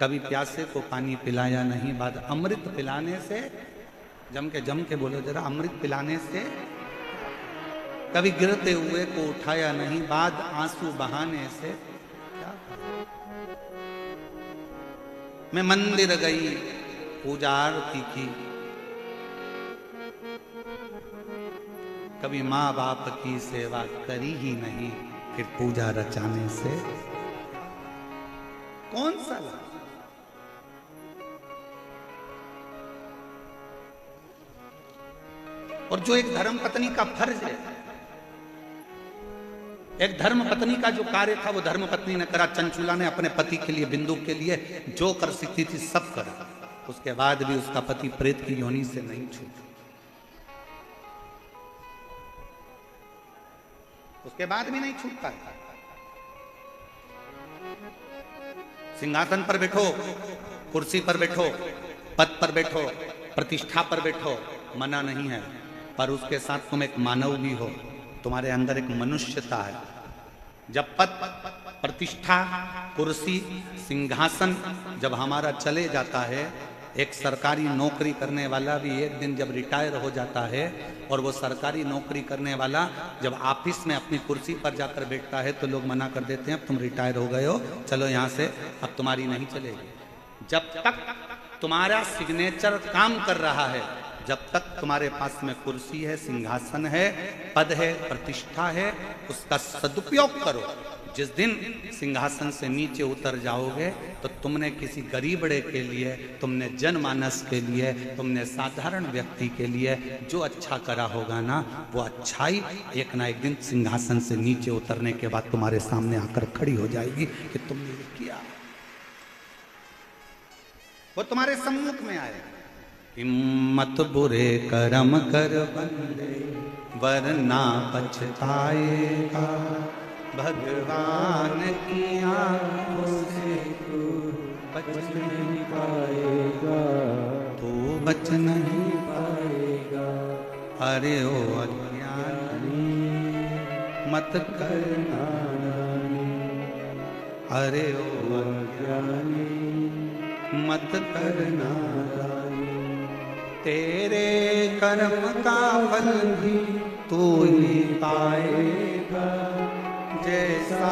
कभी प्यासे को पानी पिलाया नहीं, बाद अमृत पिलाने से, जम के बोलो जरा, अमृत पिलाने से, कभी गिरते हुए को उठाया नहीं, बाद आंसू बहाने से। मैं मंदिर गई, पूजा आरती की, कभी माँ बाप की सेवा करी ही नहीं, फिर पूजा रचाने से कौन सा लाभ? और जो एक धर्म पत्नी का फर्ज है, एक धर्म पत्नी का जो कार्य था वो धर्म पत्नी ने करा। चंचुला ने अपने पति के लिए, बिंदु के लिए जो कर सकती थी सब करा, उसके बाद भी उसका पति प्रेत की योनि से नहीं छूटा, उसके बाद भी नहीं छूट पाया। सिंहासन पर बैठो, कुर्सी पर बैठो, पद पर बैठो, प्रतिष्ठा पर बैठो, मना नहीं है, पर उसके साथ तुम एक मानव भी हो, तुम्हारे अंदर एक मनुष्यता है। जब पद, प्रतिष्ठा, कुर्सी, सिंहासन जब हमारा चले जाता है, एक सरकारी नौकरी करने वाला भी एक दिन जब रिटायर हो जाता है, और वो सरकारी नौकरी करने वाला जब ऑफिस में अपनी कुर्सी पर जाकर बैठता है तो लोग मना कर देते हैं, अब तुम रिटायर हो गए हो, चलो यहाँ से, अब तुम्हारी नहीं चलेगी। जब तक तुम्हारा सिग्नेचर काम कर रहा है, जब तक तुम्हारे पास में कुर्सी है, सिंहासन है, पद है, प्रतिष्ठा है, उसका सदुपयोग करो। जिस दिन सिंहासन से नीचे उतर जाओगे तो तुमने किसी गरीबड़े के लिए, तुमने जनमानस के लिए, तुमने साधारण व्यक्ति के लिए जो अच्छा करा होगा ना, वो अच्छाई एक ना एक दिन सिंहासन से नीचे उतरने के बाद तुम्हारे सामने आकर खड़ी हो जाएगी कि तुमने ये किया, वो तुम्हारे सम्मुख में आएगा। हिम्मत बुरे कर्म कर बंदे, वरना पछताएगा, भगवान की आंखों से तू बच नहीं पाएगा, तू बच नहीं पाएगा। अरे ओ अज्ञानी मत करना, अरे ओ अज्ञानी मत करना, तेरे कर्म का फल भी तू ही पाएगा, जैसा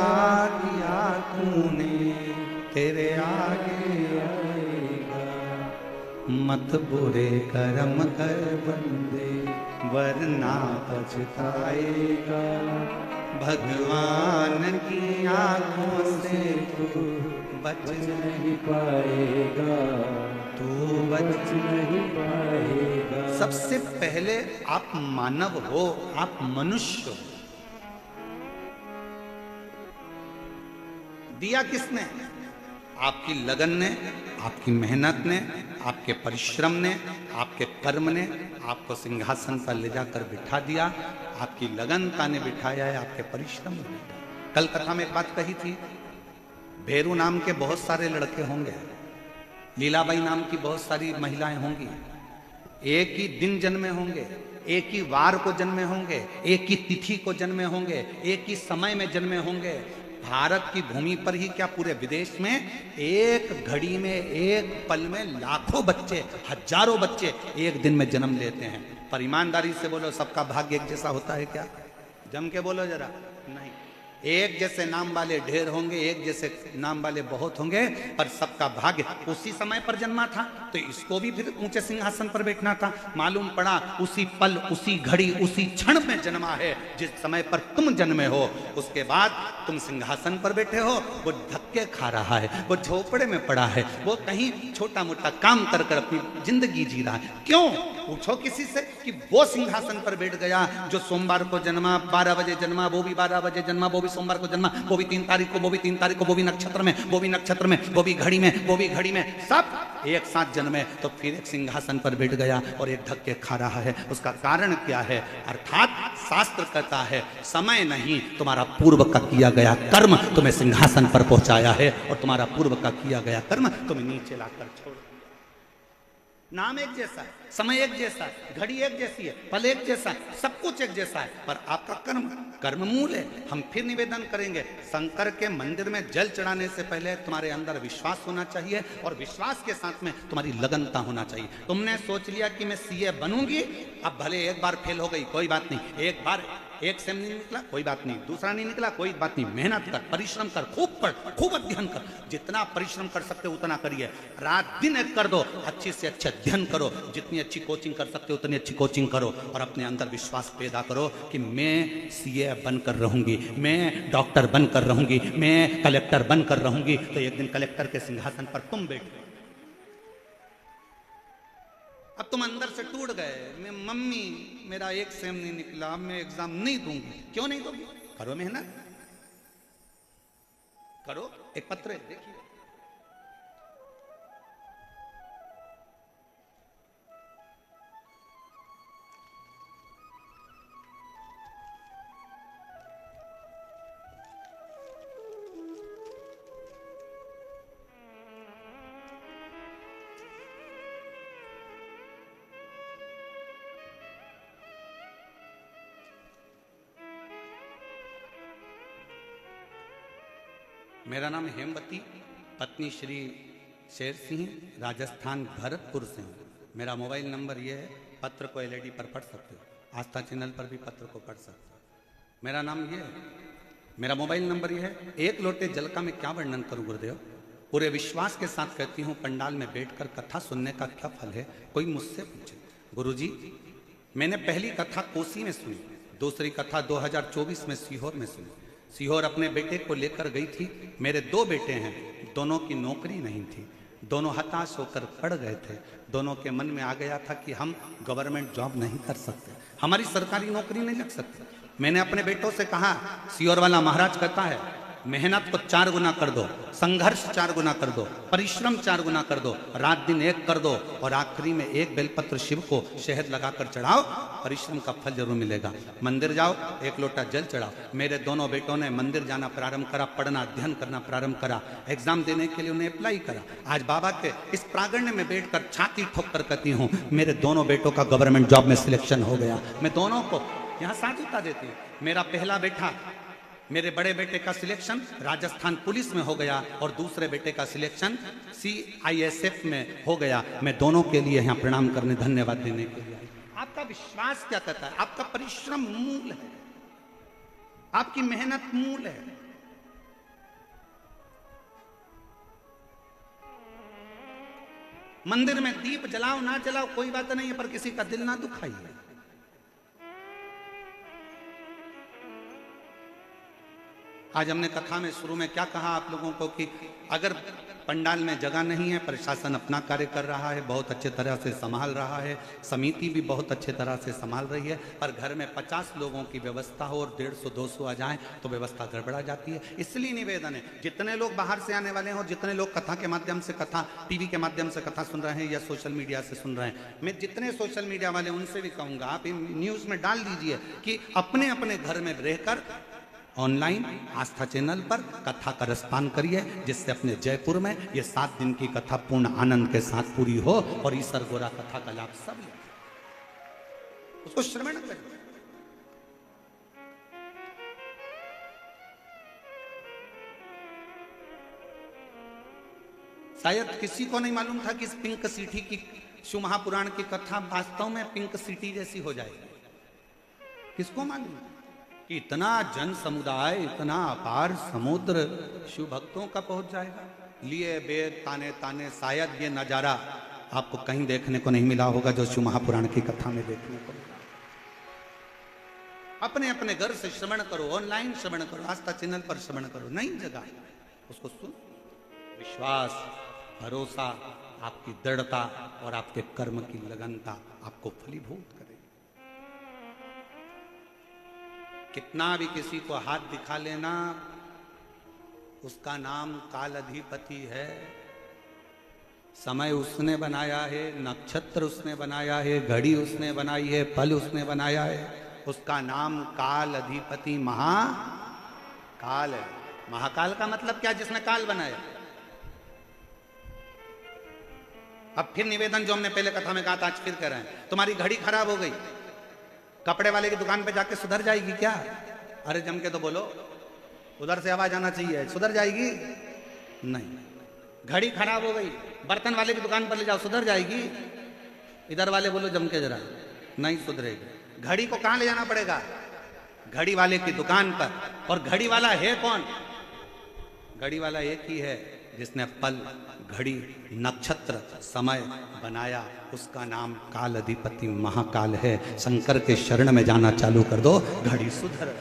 किया तूने तेरे आगे आएगा। मत बुरे कर्म कर बंदे वरना पछताएगा, भगवान की आंखों से तू बच नहीं पाएगा, तू बच नहीं पाएगा। सबसे पहले आप मानव हो, आप मनुष्य हो। दिया किसने? आपकी लगन ने, आपकी मेहनत ने, आपके परिश्रम ने, आपके कर्म ने आपको सिंहासन पर ले जाकर बिठा दिया। आपकी लगनता ने बिठाया है, आपके परिश्रम ने बिठाया। कल कथा में एक बात कही थी, भेरू नाम के बहुत सारे लड़के होंगे, लीलाबाई नाम की बहुत सारी महिलाएं होंगी, एक ही दिन जन्मे होंगे, एक ही वार को जन्मे होंगे, एक ही तिथि को जन्मे होंगे, एक ही समय में जन्मे होंगे। भारत की भूमि पर ही क्या पूरे विदेश में एक घड़ी में, एक पल में लाखों बच्चे, हजारों बच्चे एक दिन में जन्म लेते हैं। पर ईमानदारी से बोलो, सबका भाग्य एक जैसा होता है क्या? जम के बोलो जरा। नहीं, एक जैसे नाम वाले ढेर होंगे, एक जैसे नाम वाले बहुत होंगे, पर सबका भाग्य उसी समय पर जन्मा था, तो इसको भी फिर ऊंचे सिंहासन पर बैठना था। मालूम पड़ा उसी पल, उसी घड़ी, उसी क्षण में जन्मा है जिस समय पर तुम जन्मे हो। उसके बाद तुम सिंहासन पर बैठे हो, वो धक्के खा रहा है, वो झोपड़े में पड़ा है, वो कहीं छोटा मोटा काम कर कर अपनी जिंदगी जी रहा है। क्यों? पूछो किसी से कि वो सिंहासन पर बैठ गया जो सोमवार को जन्मा, 12 बजे जन्मा, वो भी 12 बजे जन्मा, वो भी सोमवार को जन्मा, वो भी 3 तारीख को, वो भी 3 तारीख को, वो भी नक्षत्र में, वो भी नक्षत्र में, वो भी घड़ी में, वो भी घड़ी में, सब एक साथ जन्मे। तो फिर एक सिंहासन पर बैठ गया और एक धक्के खा रहा है। उसका कारण क्या है? अर्थात शास्त्र कहता है समय नहीं, तुम्हारा पूर्व का किया गया कर्म तुम्हें सिंहासन पर पहुंचाया है, और तुम्हारा पूर्व का किया गया कर्म तुम्हें नीचे लाकर छोड़। नाम एक जैसा है, समय एक जैसा है, घड़ी एक जैसी है, पल एक जैसा है, सब कुछ एक जैसा है, पर आपका कर्म कर्म मूल है। हम फिर निवेदन करेंगे, शंकर के मंदिर में जल चढ़ाने से पहले तुम्हारे अंदर विश्वास होना चाहिए, और विश्वास के साथ में तुम्हारी लगनता होना चाहिए। तुमने सोच लिया कि मैं सीए बनूंगी, अब भले एक बार फेल हो गई कोई बात नहीं, एक बार एक सेम नहीं निकला कोई बात नहीं, दूसरा नहीं निकला कोई बात नहीं, मेहनत कर, परिश्रम कर, खूब पढ़, खूब अध्ययन कर, जितना परिश्रम कर सकते हो उतना करिए, रात दिन एक कर दो, अच्छे से अच्छे अध्ययन करो, जितनी अच्छी कोचिंग कर सकते हो उतनी अच्छी कोचिंग करो, और अपने अंदर विश्वास पैदा करो कि मैं सीए बनकर रहूंगी, मैं डॉक्टर बनकर रहूंगी, मैं कलेक्टर बनकर रहूंगी। तो एक दिन कलेक्टर के सिंहासन पर तुम बैठो। अब तुम अंदर से टूट गए, मैं मम्मी मेरा एक सेम नहीं निकला, अब मैं एग्जाम नहीं दूंगी। क्यों नहीं दूंगी? करो मेहनत, करो। एक पत्र है, देखिए, मेरा नाम हेमवती, पत्नी श्री शेर सिंह, राजस्थान भरतपुर से हूँ। मेरा मोबाइल नंबर ये है, पत्र को एलईडी पर पढ़ सकते हो, आस्था चैनल पर भी पत्र को पढ़ सकते हो। मेरा नाम ये है, मेरा मोबाइल नंबर ये है। एक लोटे जल का मैं क्या वर्णन करूँ गुरुदेव? पूरे विश्वास के साथ कहती हूँ, पंडाल में बैठकर कथा सुनने का क्या फल है? कोई मुझसे पूछे, गुरुजी मैंने पहली कथा कोसी में सुनी, दूसरी कथा 2024 में सीहोर में सुनी। सीहोर अपने बेटे को लेकर गई थी। मेरे 2 बेटे हैं, दोनों की नौकरी नहीं थी, दोनों हताश होकर पड़ गए थे। दोनों के मन में आ गया था कि हम गवर्नमेंट जॉब नहीं कर सकते, हमारी सरकारी नौकरी नहीं लग सकती। मैंने अपने बेटों से कहा, सीहोर वाला महाराज कहता है मेहनत को 4 गुना कर दो, संघर्ष 4 गुना कर दो, परिश्रम 4 गुना कर दो, रात दिन एक कर दो, और आखिरी में एक बेलपत्र शिव को शहद लगाकर चढ़ाओ, परिश्रम का फल जरूर मिलेगा। मंदिर जाओ, एक लोटा जल चढ़ाओ। मेरे दोनों बेटों ने मंदिर जाना प्रारंभ करा, पढ़ना अध्ययन करना प्रारंभ करा, एग्जाम देने के लिए उन्हें अप्लाई करा। आज बाबा के इस प्रांगण में बैठकर छाती ठोक कर कहती हूँ, मेरे दोनों बेटों का गवर्नमेंट जॉब में सिलेक्शन हो गया। मैं दोनों को यहाँ साझुता देती हूँ। मेरा पहला बेटा मेरे बड़े बेटे का सिलेक्शन राजस्थान पुलिस में हो गया और दूसरे बेटे का सिलेक्शन CISF में हो गया। मैं दोनों के लिए यहाँ प्रणाम करने, धन्यवाद देने के लिए आई। आपका विश्वास क्या कहता है? आपका परिश्रम मूल है, आपकी मेहनत मूल है। मंदिर में दीप जलाओ ना जलाओ कोई बात नहीं है, पर किसी का दिल ना दुखाइए। आज हमने कथा में शुरू में क्या कहा आप लोगों को कि अगर पंडाल में जगह नहीं है, प्रशासन अपना कार्य कर रहा है, बहुत अच्छे तरह से संभाल रहा है, समिति भी बहुत अच्छे तरह से संभाल रही है, पर घर में 50 लोगों की व्यवस्था हो और 150-200 आ जाएं तो व्यवस्था गड़बड़ा जाती है। इसलिए निवेदन है, जितने लोग बाहर से आने वाले हैं और जितने लोग कथा के माध्यम से, कथा टीवी के माध्यम से कथा सुन रहे हैं या सोशल मीडिया से सुन रहे हैं, मैं जितने सोशल मीडिया वाले उनसे भी कहूँगा, आप न्यूज़ में डाल दीजिए कि अपने अपने घर में रहकर ऑनलाइन आस्था चैनल पर कथा का रसपान करिए, जिससे अपने जयपुर में ये 7 दिन की कथा पूर्ण आनंद के साथ पूरी हो और ईश्वर गोरा कथा का लाभ सब ले, उसको श्रवण करिए। शायद किसी को नहीं मालूम था कि इस पिंक सिटी की शिव महापुराण की कथा वास्तव में पिंक सिटी जैसी हो जाएगी। किसको मालूम कि इतना जन समुदाय, इतना अपार समुद्र शिव भक्तों का पहुंच जाएगा। लिए बेद ताने ताने, शायद ये नजारा आपको कहीं देखने को नहीं मिला होगा जो शिव महापुराण की कथा में देखने को मिला। अपने अपने घर से श्रवण करो, ऑनलाइन श्रवण करो, आस्था चैनल पर श्रवण करो, नई जगह उसको सुन। विश्वास, भरोसा, आपकी दृढ़ता और आपके कर्म की लगनता आपको फलीभूत करे। कितना भी किसी को हाथ दिखा लेना, उसका नाम काल अधिपति है। समय उसने बनाया है, नक्षत्र उसने बनाया है, घड़ी उसने बनाई है, पल उसने बनाया है। उसका नाम काल अधिपति महाकाल है। महाकाल का मतलब क्या? जिसने काल बनाया। अब फिर निवेदन जो हमने पहले कथा में कहा था, आज फिर कह रहे हैं, तुम्हारी घड़ी खराब हो गई, कपड़े वाले की दुकान पे जाके सुधर जाएगी क्या? अरे जम के तो बोलो, उधर से आवाज आना चाहिए, सुधर जाएगी? नहीं। घड़ी खराब हो गई, बर्तन वाले की दुकान पर ले जाओ, सुधर जाएगी? इधर वाले बोलो जम के जरा, नहीं सुधरेगी। घड़ी को कहां ले जाना पड़ेगा? घड़ी वाले की दुकान पर। और घड़ी वाला है कौन? घड़ी वाला एक ही है जिसने पल, घड़ी, नक्षत्र, समय बनाया। उसका नाम काल अधिपति महाकाल है। शंकर के शरण में जाना चालू कर दो, घड़ी सुधर,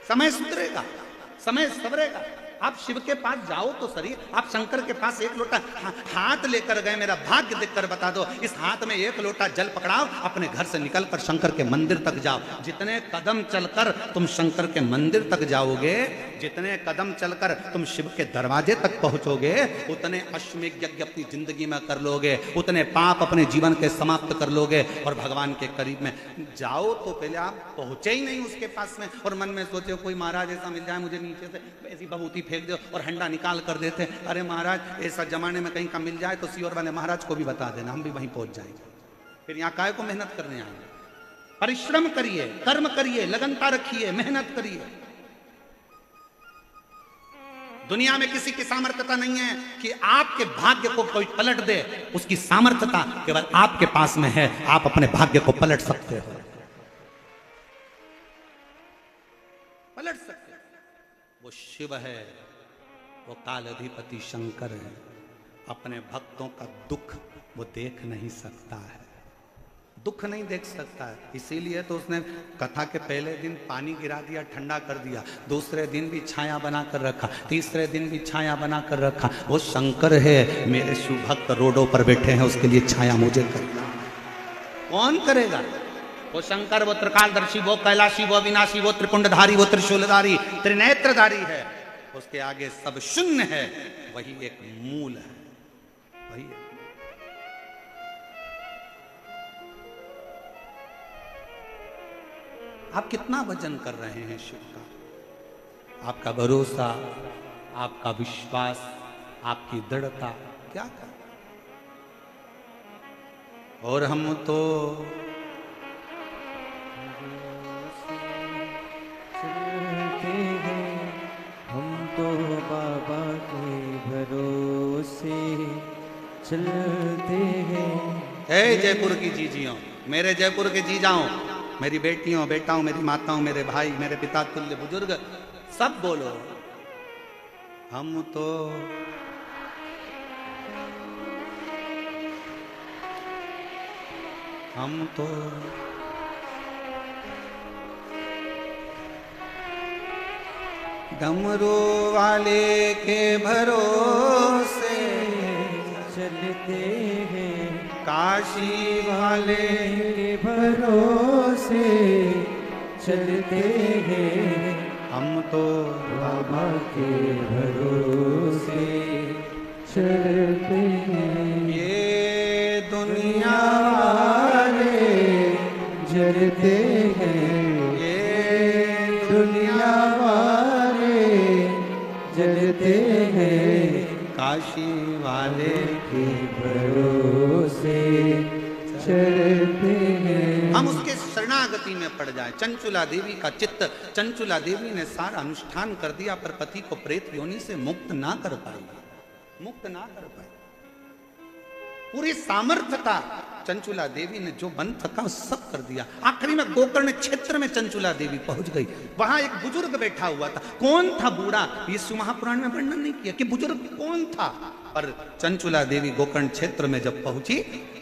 समय सुधरेगा, समय सवरेगा। आप शिव के पास जाओ तो सही, आप शंकर के पास एक लोटा हाथ लेकर गए, मेरा भाग्य देखकर बता दो। इस हाथ में एक लोटा जल पकड़ाओ, अपने घर से निकलकर शंकर के मंदिर तक जाओ। जितने कदम चलकर तुम शंकर के मंदिर तक जाओगे, जितने कदम चलकर तुम शिव के दरवाजे तक पहुंचोगे, उतने अश्वमेध यज्ञ अपनी जिंदगी में कर लोगे, उतने पाप अपने जीवन के समाप्त कर लोगे और भगवान के करीब में जाओ। तो पहले आप पहुंचे ही नहीं उसके पास में और मन में सोचे कोई महाराज ऐसा मिल जाए मुझे, नीचे से ऐसी बहूती फेंक दो और हंडा निकाल कर देते। अरे महाराज ऐसा जमाने में कहीं का मिल जाए तो सीओर वाले महाराज को भी बता देना, हम भी वहीं पहुंच जाएंगे। फिर यहाँ काय को मेहनत करने आएंगे? परिश्रम करिए, कर्म करिए, लगनता रखिए, मेहनत करिए। दुनिया में किसी की सामर्थ्यता नहीं है कि आपके भाग्य को कोई पलट दे। उसकी सामर्थ्यता केवल आपके पास में है। आप अपने भाग्य को पलट सकते हो, पलट सकते हो। वो शिव है, वो काल अधिपति शंकर है। अपने भक्तों का दुख वो देख नहीं सकता है, दुख नहीं देख सकता है। इसीलिए तो उसने कथा के पहले दिन पानी गिरा दिया, ठंडा कर दिया, दूसरे दिन भी छाया बना कर रखा, तीसरे दिन भी छाया बना कर रखा। वो शंकर है। मेरे शिव भक्त रोडों पर बैठे हैं, उसके लिए छाया मुझे करना। कौन करेगा? वो शंकर, वो त्रिकालदर्शी, वो कैलाशी, वो अविनाशी, वो त्रिपुंडधारी, वो त्रिशूलधारी, त्रिनेत्रधारी है। उसके आगे सब शून्य है। वही एक मूल है, वही है। आप कितना भजन कर रहे हैं शिव का? आपका भरोसा, आपका विश्वास, आपकी दृढ़ता क्या कर? और हम तो चलते हैं। हे जयपुर की जीजियों, मेरे जयपुर के जीजाओं, मेरी बेटियों, बेटाओं, मेरी माताओं, मेरे भाई, मेरे पिता तुल्य बुजुर्ग, सब बोलो, हम तो डमरू वाले के भरोसे चलते हैं। काशी वाले के भरोसे चलते हैं। हम तो बाबा के भरोसे चलते हैं। ये दुनिया वाले जलते हैं। ये दुनिया वाले जलते हैं। काशी वाले के भरोसे चलते हैं। हम उसके शरणागति में पड़ जाए। चंचुला देवी का चित्त, चंचुला देवी ने सारा अनुष्ठान कर दिया पर पति को प्रेत योनि से मुक्त ना कर पाई, मुक्त ना कर पाई। पूरी सामर्थ्य था चंचुला देवी ने, जो बन सका सब कर दिया। आखिरी में गोकर्ण क्षेत्र में चंचुला देवी पहुंच गई। वहां एक बुजुर्ग बैठा हुआ था। कौन था बूढ़ा, ये शिव महापुराण में वर्णन नहीं किया कि बुजुर्ग कौन था, पर चंचुला देवी गोकर्ण क्षेत्र में जब पहुंची,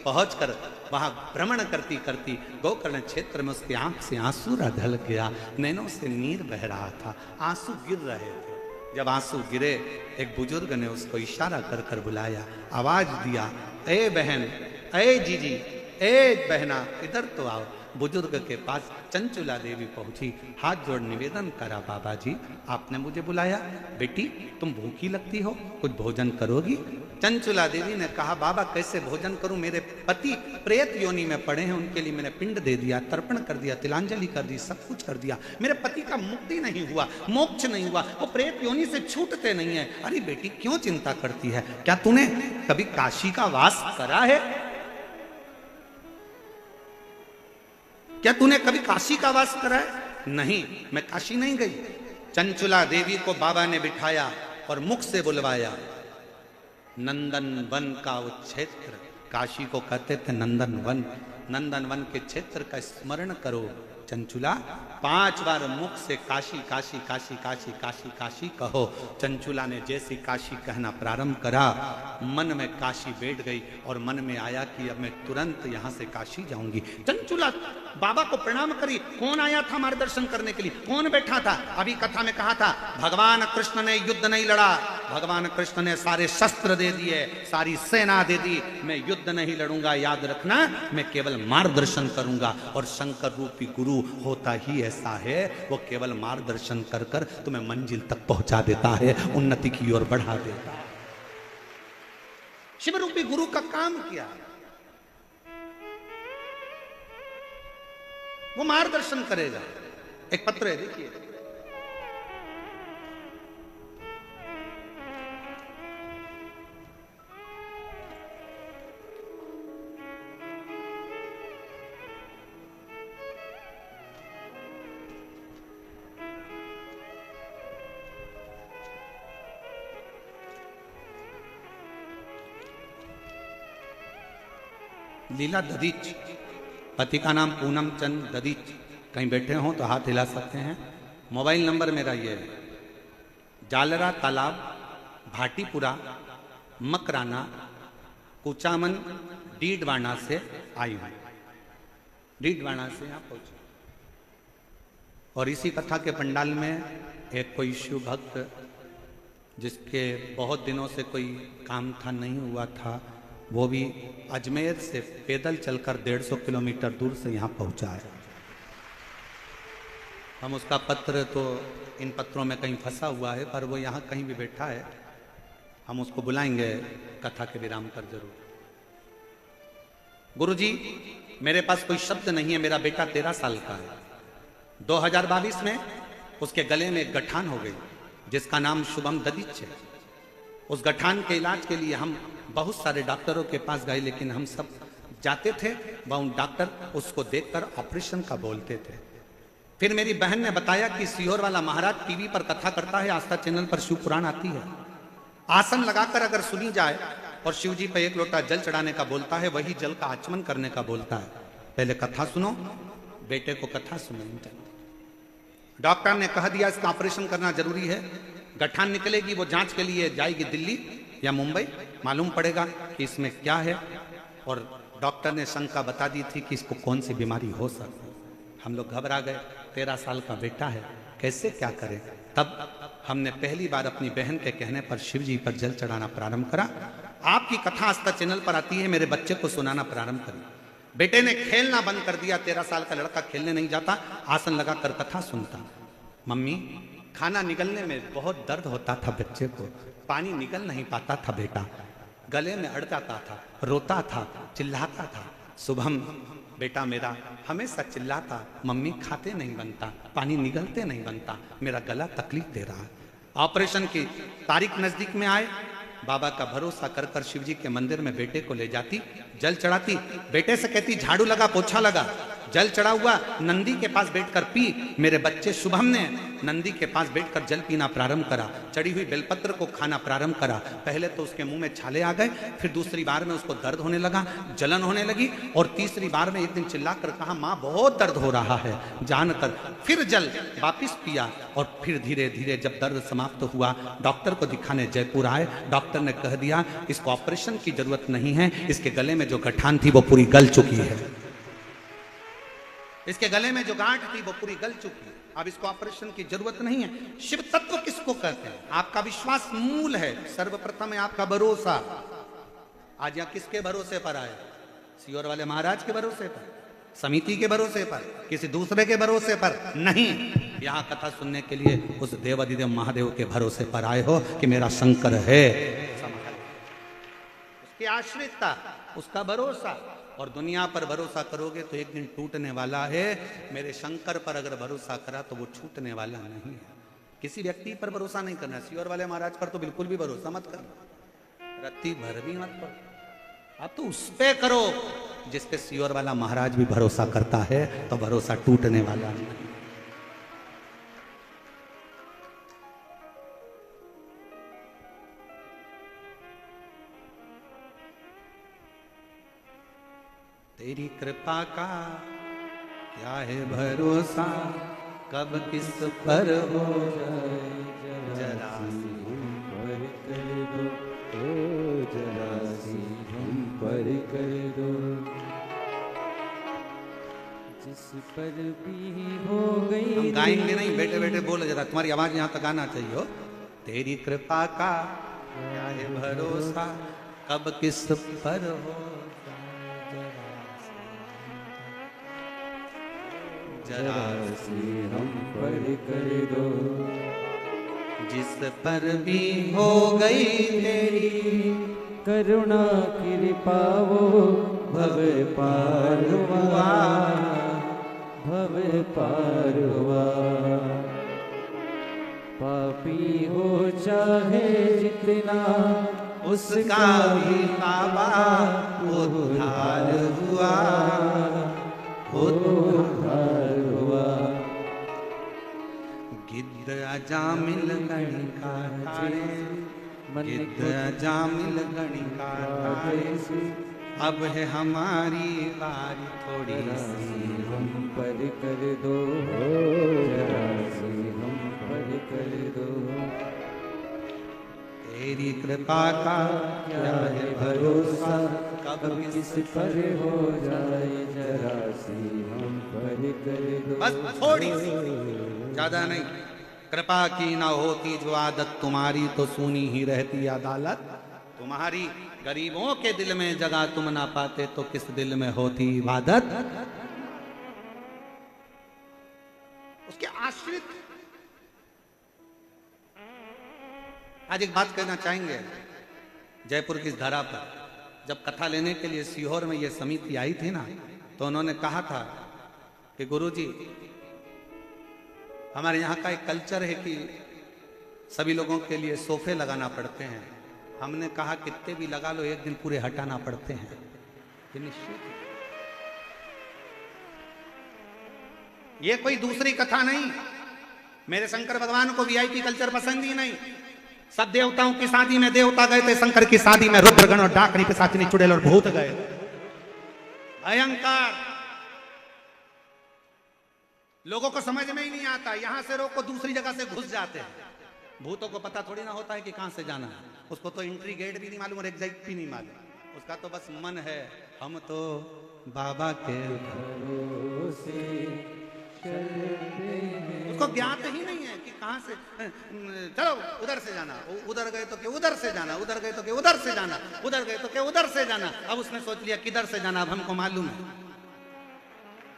पहुंचकर वहां भ्रमण करती करती गोकर्ण क्षेत्र में उसकी आंख से आंसू ढल गया, नैनों से नीर बह रहा था, आंसू गिर रहे थे। जब आंसू गिरे, एक बुजुर्ग ने उसको इशारा कर कर बुलाया, आवाज दिया, ए बहन, ए जीजी, ए बहना, इधर तो आओ। बुजुर्ग के पास चंचुला देवी पहुंची, हाथ जोड़ निवेदन करा, बाबा जी आपने मुझे बुलाया, बेटी तुम भूखी लगती हो, कुछ भोजन करोगी? चंचुला देवी ने कहा, बाबा कैसे भोजन करूं, मेरे पति प्रेत योनि में पड़े हैं, उनके लिए मैंने पिंड दे दिया, तर्पण कर दिया, तिलांजलि कर दी, सब कुछ कर दिया, मेरे पति का मुक्ति नहीं हुआ, मोक्ष नहीं हुआ, वो प्रेत योनि से छूटते नहीं है। अरे बेटी क्यों चिंता करती है, क्या तूने कभी काशी का वास करा है? क्या तूने कभी काशी का वास करा है? नहीं, मैं काशी नहीं गई। चंचुला देवी को बाबा ने बिठाया और मुख से बुलवाया, नंदन वन का वो क्षेत्र, काशी को कहते थे नंदन वन, नंदन वन के क्षेत्र का स्मरण करो। चंचुला 5 बार मुख से काशी काशी काशी काशी काशी काशी कहो। चंचुला ने जैसी काशी कहना प्रारंभ करा, मन में काशी बैठ गई और मन में आया कि अब मैं तुरंत यहां से काशी जाऊंगी। चंचुला बाबा को प्रणाम करी। कौन आया था मार्गदर्शन करने के लिए, कौन बैठा था? अभी कथा में कहा था, भगवान कृष्ण ने युद्ध नहीं लड़ा, भगवान कृष्ण ने सारे शस्त्र दे दिए, सारी सेना दे दी, मैं युद्ध नहीं लड़ूंगा, याद रखना, मैं केवल मार्गदर्शन करूंगा। और शंकर रूपी गुरु होता ही ऐसा है, वो केवल मार्गदर्शन कर कर तुम्हें मंजिल तक पहुंचा देता है, उन्नति की ओर बढ़ा देता है। शिव रूपी गुरु का काम क्या? वो मार्गदर्शन करेगा। एक पत्र है, देखिए, लीला ददीच, पति का नाम पूनम चंद ददीच। कहीं बैठे हों तो हाथ हिला सकते हैं। मोबाइल नंबर मेरा ये है, जालरा तालाब, भाटीपुरा, मकराना, कुचामन, डीडवाना से आई हूं, डीडवाना से यहाँ पहुंचे। और इसी कथा के पंडाल में एक कोई शिव भक्त, जिसके बहुत दिनों से कोई काम था, नहीं हुआ था, वो भी अजमेर से पैदल चलकर 150 किलोमीटर दूर से यहाँ पहुँचा है। हम उसका पत्र तो इन पत्रों में कहीं फंसा हुआ है, पर वो यहाँ कहीं भी बैठा है, हम उसको बुलाएंगे कथा के विराम पर जरूर। गुरुजी, मेरे पास कोई शब्द नहीं है, मेरा बेटा 13 साल का है। 2022 में उसके गले में एक गठान हो गई, जिसका नाम शुभम ददीच है। उस गठान के इलाज के लिए हम बहुत सारे डॉक्टरों के पास गए, लेकिन हम सब जाते थे, वह डॉक्टर उसको देखकर ऑपरेशन का बोलते थे। फिर मेरी बहन ने बताया कि सीहोर वाला महाराज टीवी पर कथा करता है, आस्था चैनल पर शिव पुराण आती है, आसन लगाकर अगर सुनी जाए और शिव जी पे एक लोटा जल चढ़ाने का बोलता है, वही जल का आचमन करने का बोलता है। पहले कथा सुनो, बेटे को कथा सुनो। डॉक्टर ने कह दिया इसका ऑपरेशन करना जरूरी है, गठान निकलेगी, वो जांच के लिए जाएगी दिल्ली या मुंबई, मालूम पड़ेगा कि इसमें क्या है। और डॉक्टर ने शंका बता दी थी कि इसको कौन सी बीमारी हो सकती है। हम लोग घबरा गए, 13 साल का बेटा है, कैसे क्या करें। तब हमने पहली बार अपनी बहन के कहने पर शिव जी पर जल चढ़ाना प्रारंभ करा। आपकी कथा आस्था चैनल पर आती है, मेरे बच्चे को सुनाना प्रारंभ करी। बेटे ने खेलना बंद कर दिया, 13 साल का लड़का खेलने नहीं जाता, आसन लगा कर कथा सुनता। मम्मी खाना निगलने में बहुत दर्द होता था बच्चे को, पानी निकल नहीं पाता था बेटा, गले में अड़काता था, रोता था, चिल्लाता था। शुभम बेटा मेरा हमेशा चिल्लाता, मम्मी खाते नहीं बनता, पानी निगलते नहीं बनता, मेरा गला तकलीफ दे रहा है। ऑपरेशन की तारीख नजदीक में आए, बाबा का भरोसा कर कर शिव जी के मंदिर में बेटे को ले जाती, जल चढ़ाती, बेटे से कहती झाड़ू लगा, पोछा लगा। जल चढ़ा हुआ नंदी के पास बैठकर पी। मेरे बच्चे शुभम ने नंदी के पास बैठकर जल पीना प्रारंभ करा, चढ़ी हुई बेलपत्र को खाना प्रारंभ करा। पहले तो उसके मुंह में छाले आ गए, फिर दूसरी बार में उसको दर्द होने लगा, जलन होने लगी, और तीसरी बार में एक दिन चिल्लाकर कहा माँ बहुत दर्द हो रहा है। जानकर फिर जल वापिस पिया, और फिर धीरे धीरे जब दर्द समाप्त हुआ, डॉक्टर को दिखाने जयपुर आए। डॉक्टर ने कह दिया इसको ऑपरेशन की जरूरत नहीं है, इसके गले में जो गठान थी वो पूरी गल चुकी है, इसके गले में जो गांठ थी वो पूरी गल चुकी है, अब इसको ऑपरेशन की जरूरत नहीं है। शिव तत्व किसको कहते हैं? आपका विश्वास मूल है, सर्वप्रथम है आपका भरोसा। आज यहाँ किसके भरोसे पर आए? सियोर वाले महाराज के भरोसे पर, समिति के भरोसे पर, किसी दूसरे के भरोसे पर नहीं। यहाँ कथा सुनने के लिए उस देवाधिदेव महादेव के भरोसे पर आए हो कि मेरा शंकर है। उसकी आश्रितता, उसका भरोसा, और दुनिया पर भरोसा करोगे तो एक दिन टूटने वाला है। मेरे शंकर पर अगर भरोसा करा तो वो छूटने वाला नहीं है। किसी व्यक्ति पर भरोसा नहीं करना, सियोर वाले महाराज पर तो बिल्कुल भी भरोसा मत करना, रत्ती भर भी मत करो। आप तो उस पे करो जिस पे सियोर वाला महाराज भी भरोसा करता है, तो भरोसा टूटने वाला नहीं। तेरी कृपा का क्या है भरोसा, कब किस पर हो जाए जरा हम पर कर दो, ओ जरा सी हम पर कर दो। जिस पर भी हो गई। हम गाएंगे नहीं, बैठे बैठे बोलो जरा, तुम्हारी आवाज यहाँ तक आना चाहिए हो। तेरी कृपा का क्या है भरोसा, कब किस पर हो जरा सी हम पर कर दो। जिस पर भी हो गई तेरी करुणा कृपा वो भव पार हुआ, भव पार हुआ। पापी हो चाहे जितना उसका भी बाबा उद्धार हुआ, उद्धार हुआ। गिद्ध अजामिल गणिका तारे, गिद्ध अजामिल गणिका तारे, अब है हमारी बारी थोड़ी सी हम पर कर दो, जरा सी हम पर कर दो। तेरी कृपा का क्या है भरोसा, कब किस पर हो जाए जरा सी हम पर कर दो। बस थोड़ी सी, ज्यादा नहीं। कृपा की ना होती जो आदत तुम्हारी, तो सुनी ही रहती अदालत तुम्हारी। गरीबों के दिल में जगह तुम ना पाते, तो किस दिल में होती इबादत। उसके आश्रित। आज एक बात कहना चाहेंगे, जयपुर की इस धरा पर जब कथा लेने के लिए सीहोर में ये समिति आई थी ना, तो उन्होंने कहा था कि गुरुजी हमारे यहाँ का एक कल्चर है कि सभी लोगों के लिए सोफे लगाना पड़ते हैं। हमने कहा कितने भी लगा लो, एक दिन पूरे हटाना पड़ते हैं, ये निश्चित है। ये कोई दूसरी कथा नहीं। मेरे शंकर भगवान को वीआईपी कल्चर पसंद ही नहीं। सब देवताओं की शादी में देवता गए थे, शंकर की शादी में रुद्रगण और डाकनी पिशाचिनी चुड़ैल और भूत गए। भयंकर, लोगों को समझ में ही नहीं आता, यहां से रोको दूसरी जगह से घुस जाते हैं। भूतों को पता थोड़ी ना होता है कि कहां से जाना है, उसको तो एंट्री गेट भी नहीं मालूम और एग्जिट भी नहीं मालूम, उसका तो बस मन है हम तो बाबा के भरोसे, उसको ज्ञात ही नहीं है कि कहां से, चलो उधर से जाना, उधर गए तो क्या उधर से जाना, उधर गए तो क्या उधर से जाना, उधर गए तो क्या उधर से जाना। अब उसने सोच लिया किधर से जाना, अब हमको मालूम है,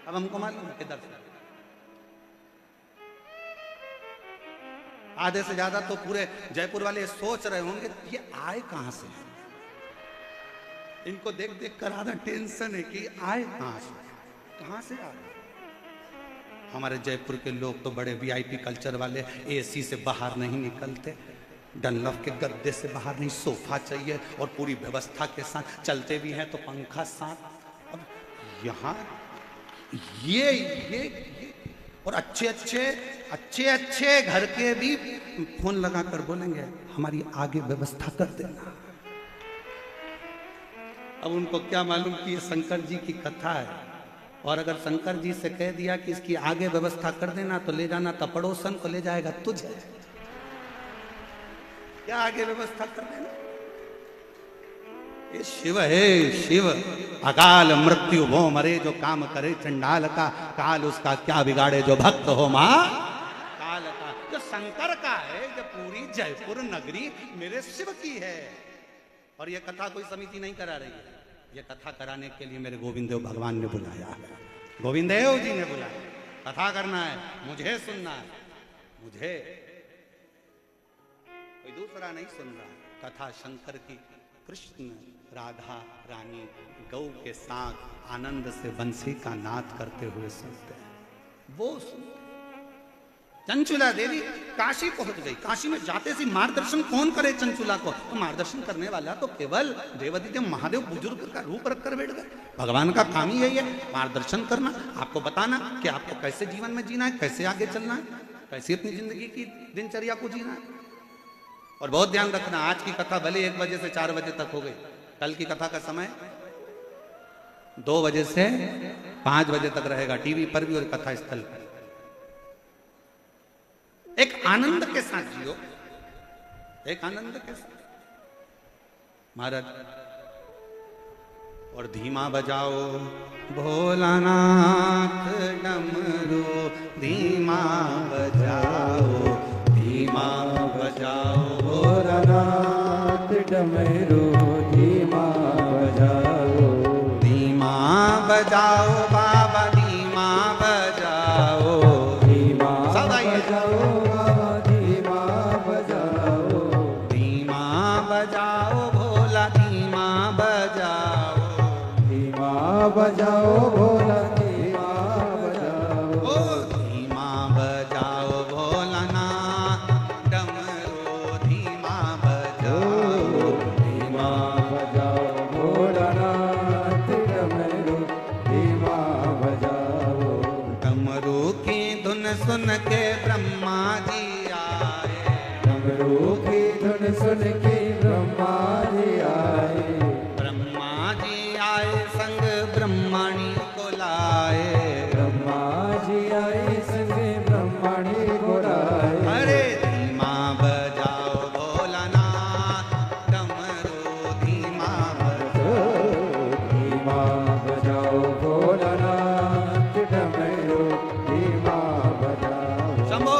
अब हमको मालूम है किधर से। आधे से ज्यादा तो पूरे जयपुर वाले सोच रहे होंगे ये आए कहां से, इनको देख देख कर आधा टेंशन है कि आए कहां से आए। हमारे जयपुर के लोग तो बड़े वीआईपी कल्चर वाले, एसी से बाहर नहीं निकलते, डनलफ के गद्दे से बाहर नहीं, सोफा चाहिए और पूरी व्यवस्था के साथ, चलते भी हैं तो पंखा साथ। अब यहाँ ये और अच्छे अच्छे घर के भी फोन लगाकर बोलेंगे हमारी आगे व्यवस्था कर देना। अब उनको क्या मालूम कि ये शंकर जी की कथा है, और अगर शंकर जी से कह दिया कि इसकी आगे व्यवस्था कर देना तो ले जाना तो पड़ोसन को ले जाएगा तुझे, क्या आगे व्यवस्था कर देना। ये शिव है शिव, अकाल मृत्यु वो मरे जो काम करे चंडाल का, काल उसका क्या बिगाड़े जो भक्त हो मां काल का। जो शंकर का है, जो पूरी जयपुर नगरी मेरे शिव की है। और ये कथा कोई समिति नहीं करा रही है, ये कथा कराने के लिए मेरे गोविंद देव भगवान ने बुलाया है, गोविंद देव जी ने बुलाया। कथा करना है, मुझे सुनना है, मुझे कोई दूसरा नहीं सुन रहा। कथा शंकर की, कृष्ण राधा रानी गौ के साथ आनंद से बंसी का नाद करते हुए सुनते हैं, वो सुनते। चंचुला देवी काशी पहुंच गई, काशी में जाते से मार्गदर्शन कौन करे चंचुला को, तो मार्गदर्शन करने वाला तो केवल देवादिदेव महादेव बुजुर्ग का रूप रखकर बैठ गए। भगवान का काम ही यही है, मार्गदर्शन करना, आपको बताना कि आपको कैसे जीवन में जीना है, कैसे आगे चलना है, कैसे अपनी जिंदगी की दिनचर्या को जीना है। और बहुत ध्यान रखना, आज की कथा भले 1 बजे से 4 बजे तक हो गई, कल की कथा का समय 2 बजे से 5 बजे तक रहेगा, टीवी पर भी और कथा स्थल पर। एक आनंद के साथ जियो, एक आनंद के साथ महाराज। और धीमा बजाओ भोलानाथ डमरू, धीमा बजाओ, धीमा बजाओ भोलानाथ डमरू, धीमा बजाओ, धीमा बजाओ बाबा, धीमा बजाओ, धीमा बजाओ बाबा, धीमा बजाओ, धीमा बजाओ भोला, धीमा बजाओ, धीमा बजाओ भोला, धीमा बजाओ, ओ धीमा बजाओ भोलानाथ डमरू, धीमा बजाओ, धीमा बजाओ भोलानाथ डमरू, धीमा बजाओ। डमरू की धुन सुन के ब्रह्मा जी आए, डमरू की धुन सुन के ब्रह्मा जी आए, ब्रह्मा जी आए संग ब्रह्मणी को लाए, ब्रह्मा जी आए संग ब्रह्मणी को लाए। अरे धीमा बजाओ भोलानाथ डमरू, धीमा बजाओ, धीमा बजाओ भोलानाथ डमरू, धीमा बजाओ। शंभो।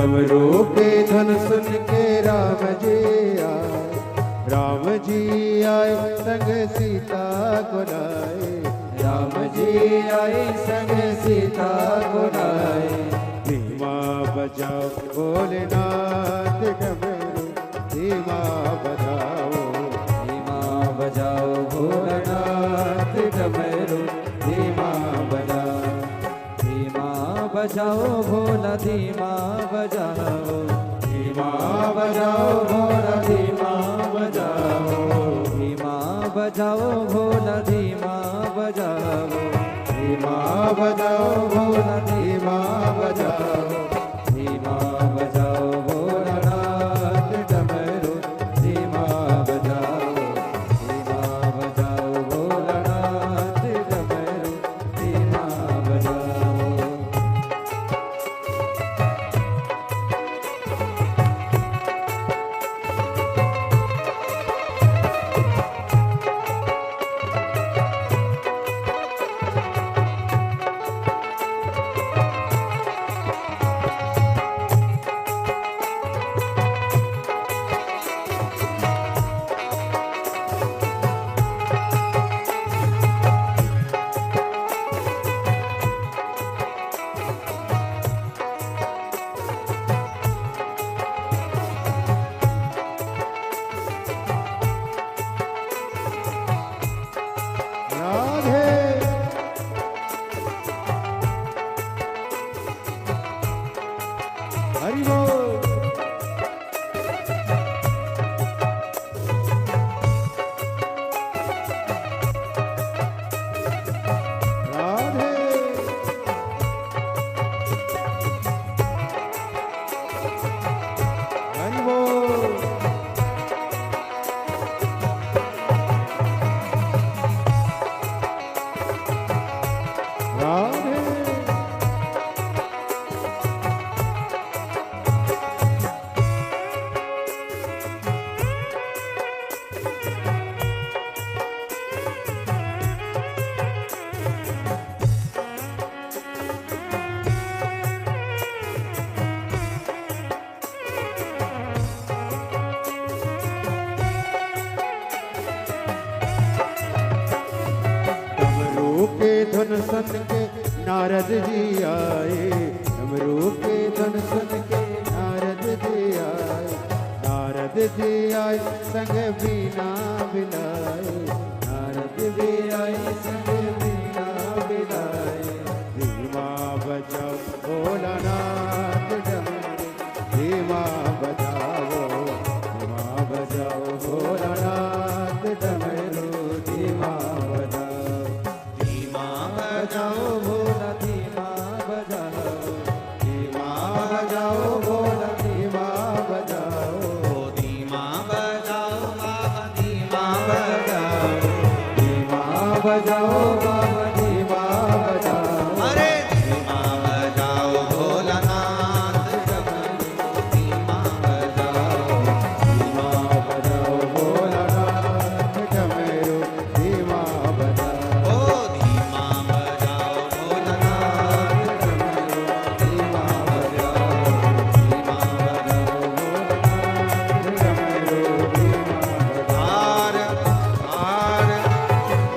डमरू के धुन सुन के राम जी आए, राम जी आए संग सीता को लाए, राम जी आए संग सीता को लाए। धीमा बजाओ भोलेनाथ डमरू, धीमा बजाओ, धीमा बजाओ भोलेनाथ डमरू, धीमा बजाओ, धीमा बजाओ भोला, धीमा बजाओ, धीमा बजाओ भोला, धीमा बजाओ, धीमा बजाओ भोला, धीमा बजाओ, धीमा बजाओ भोला, धीमा बजाओ, धीमा बजाओ भोलानाथ डमरू, धीमा बजाओ, धीमा बजाओ भोलानाथ डमरू, धीमा बजाओ। हरि बोल। राधे हरि बोल। राधे डमरू के धुन सुन के नारद जी आए, डमरू के धुन सुन के नारद जी आए, नारद जी आए संग बीना बिलाए, नारद जी आए संग बीना बिलाए। धीमा बजाओ भोलानाथ डमरू, धीमा बजाओ, धीमा बजाओ भोलानाथ डमरू, धीमा बजाओ, धीमा बजाओ भोला, धीमा बजाओ, धीमा बजाओ भोला, धीमा बजाओ, धीमा बजाओ बाबा, धीमा बजाओ, धीमा बजाओ बाबा, धीमा बजाओ। अरे धीमा बजाओ भोलानाथ डमरू, धीमा बजाओ, धीमा बजाओ भोलानाथ डमरू, धीमा बजाओ, ओ धीमा बजाओ भोलानाथ डमरू, धीमा बजाओ, धीमा बजाओ भोलानाथ डमरू, धीमा बजाओ। हार हार।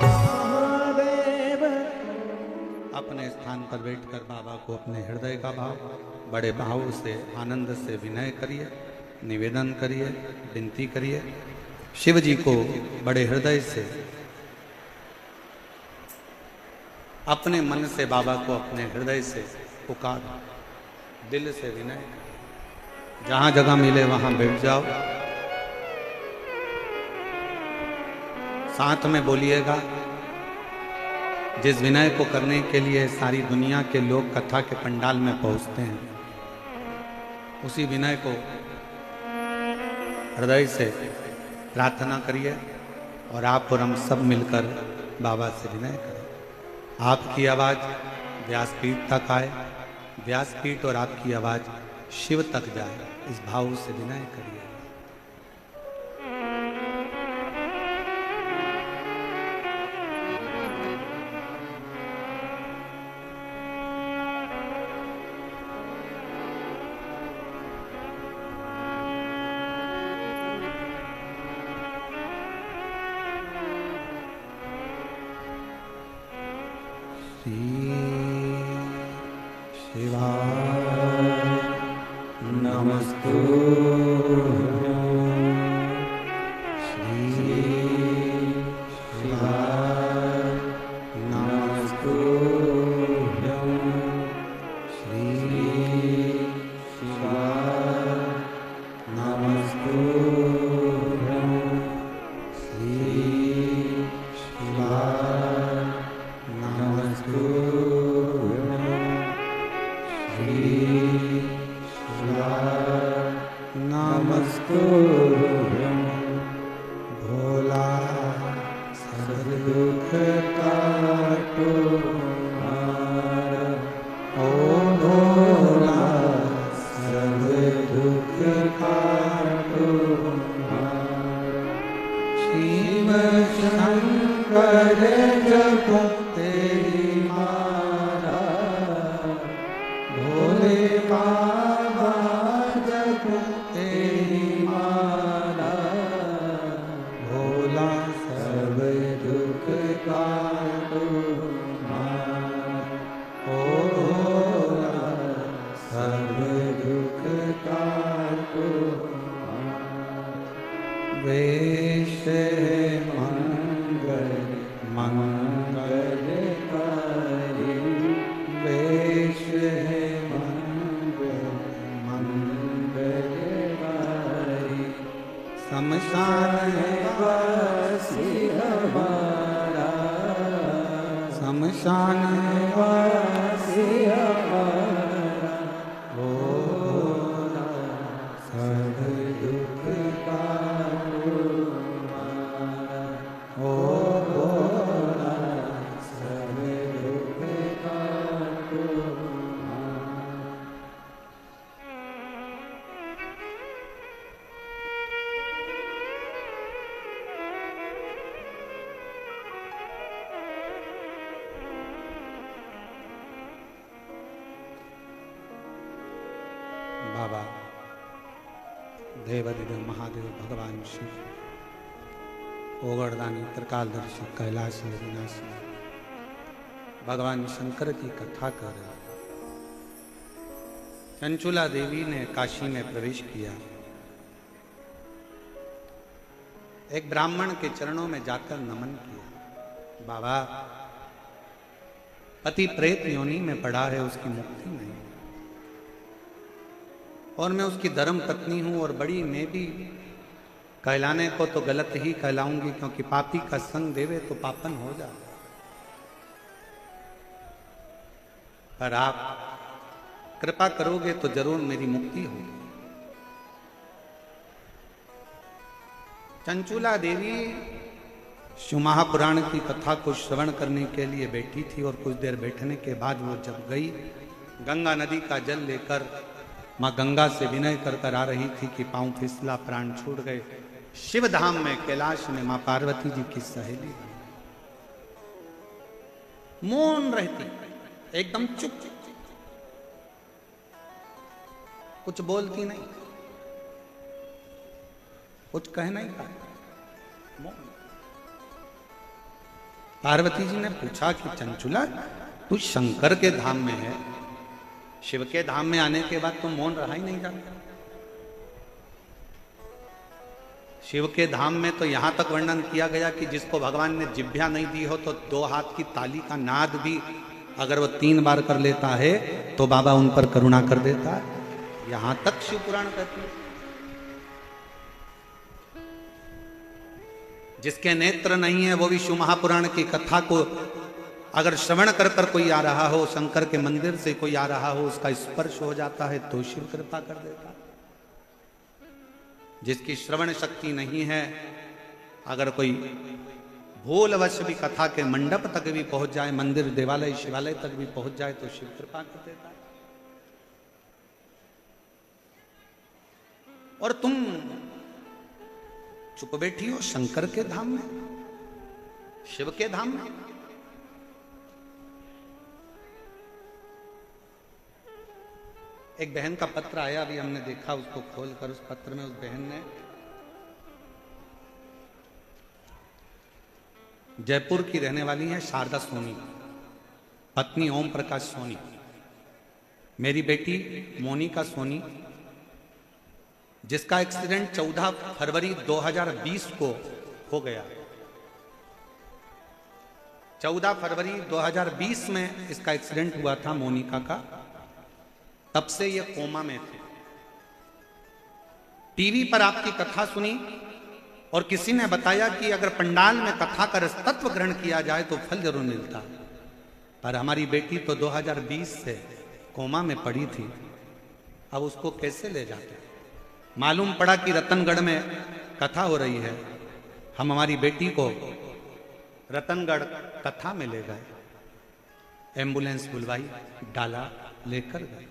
महादेव अपने स्थान पर बैठकर बाबा को अपने हृदय का भाव बड़े भाव से आनंद से विनय करिए, निवेदन करिए, विनती करिए। शिव जी को बड़े हृदय से अपने मन से बाबा को अपने हृदय से पुकार, दिल से विनय। जहां जगह मिले वहां बैठ जाओ, साथ में बोलिएगा। जिस विनय को करने के लिए सारी दुनिया के लोग कथा के पंडाल में पहुंचते हैं, उसी विनय को हृदय से प्रार्थना करिए और आप और हम सब मिलकर बाबा से विनय करें। आपकी आवाज़ व्यासपीठ तक आए, व्यासपीठ और आपकी आवाज़ शिव तक जाए, इस भाव से विनय करिए। शिवाय नमस्तुभ्यं श्री शिवाय नमस्तुभ्यं श्री शिवाय नमस्तुभ्यं श्री शिवाय नमस्तुभ्यं नमस्तुभ्यं भोला सब दुख काटो हारा ओ भोला सब दुख काटो हारा शिव शंकर जपो तेरी माला भोले बाबा जपो तेरी माला भोला सब दुख काटो हारा ओ भोला सब दुख काटो वेश मंगल मंगलकारी वेश मंगलकारी शमशान वासी हमारा शमशान वासी हमारा भोला सब दुख काटो हमारा ओ भोला सब दुख काटो हमारा बाबा देवाधिदेव महादेव भगवान शिव ओगरदानी त्रिकालदर्शी कैलाश विनाशी भगवान शंकर की कथा कर रहे हैं। चंचुला देवी ने काशी में प्रवेश किया। एक ब्राह्मण के चरणों में जाकर नमन किया। बाबा, पति प्रेत योनि में पड़ा है, उसकी मुक्ति नहीं, और मैं उसकी धर्म पत्नी हूं, और बड़ी मैं भी कहलाने को तो गलत ही कहलाऊंगी, क्योंकि पापी का संग देवे तो पापन हो जाए। पर आप कृपा करोगे तो जरूर मेरी मुक्ति होगी। चंचुला देवी शिव महापुराण की कथा को श्रवण करने के लिए बैठी थी, और कुछ देर बैठने के बाद वो जब गई, गंगा नदी का जल लेकर माँ गंगा से विनय कर कर आ रही थी कि पांव फिसला, प्राण छूट गए। शिव धाम में कैलाश में माँ पार्वती जी की सहेली मौन रहती, एकदम चुप, कुछ बोलती नहीं, कुछ कह नहीं पाती, मौन। पार्वती जी ने पूछा कि चंचुला, तू शंकर के धाम में है, शिव के धाम में आने के बाद तुम मौन रहा ही नहीं जाता। शिव के धाम में तो यहां तक वर्णन किया गया कि जिसको भगवान ने जिभ्या नहीं दी हो तो 2 हाथ की ताली का नाद भी अगर वो 3 बार कर लेता है तो बाबा उन पर करुणा कर देता है। यहां तक शिव पुराण कहती है। जिसके नेत्र नहीं है वो भी शिव महापुराण की कथा को अगर श्रवण कर कर कोई आ रहा हो, शंकर के मंदिर से कोई आ रहा हो, उसका स्पर्श हो जाता है तो शिव कृपा कर देता। जिसकी श्रवण शक्ति नहीं है, अगर कोई भूलवश भी कथा के मंडप तक भी पहुंच जाए, मंदिर देवालय शिवालय तक भी पहुंच जाए तो शिव कृपा कर देता है। और तुम चुप बैठी हो शंकर के धाम में, शिव के धाम में। एक बहन का पत्र आया, अभी हमने देखा उसको खोलकर। उस पत्र में उस बहन ने जयपुर की रहने वाली है शारदा सोनी, पत्नी ओम प्रकाश सोनी, मेरी बेटी मोनिका सोनी, जिसका एक्सीडेंट 14 फरवरी 2020 को हो गया। 14 फरवरी 2020 में इसका एक्सीडेंट हुआ था मोनिका का। तब से ये कोमा में थे। टीवी पर आपकी कथा सुनी और किसी ने बताया कि अगर पंडाल में कथा का रसतत्व ग्रहण किया जाए तो फल जरूर मिलता। पर हमारी बेटी तो 2020 से कोमा में पड़ी थी। अब उसको कैसे ले जाते? मालूम पड़ा कि रतनगढ़ में कथा हो रही है। हम हमारी बेटी को रतनगढ़ कथा में ले गए, एम्बुलेंस बुलवाई, डाला, लेकर गए।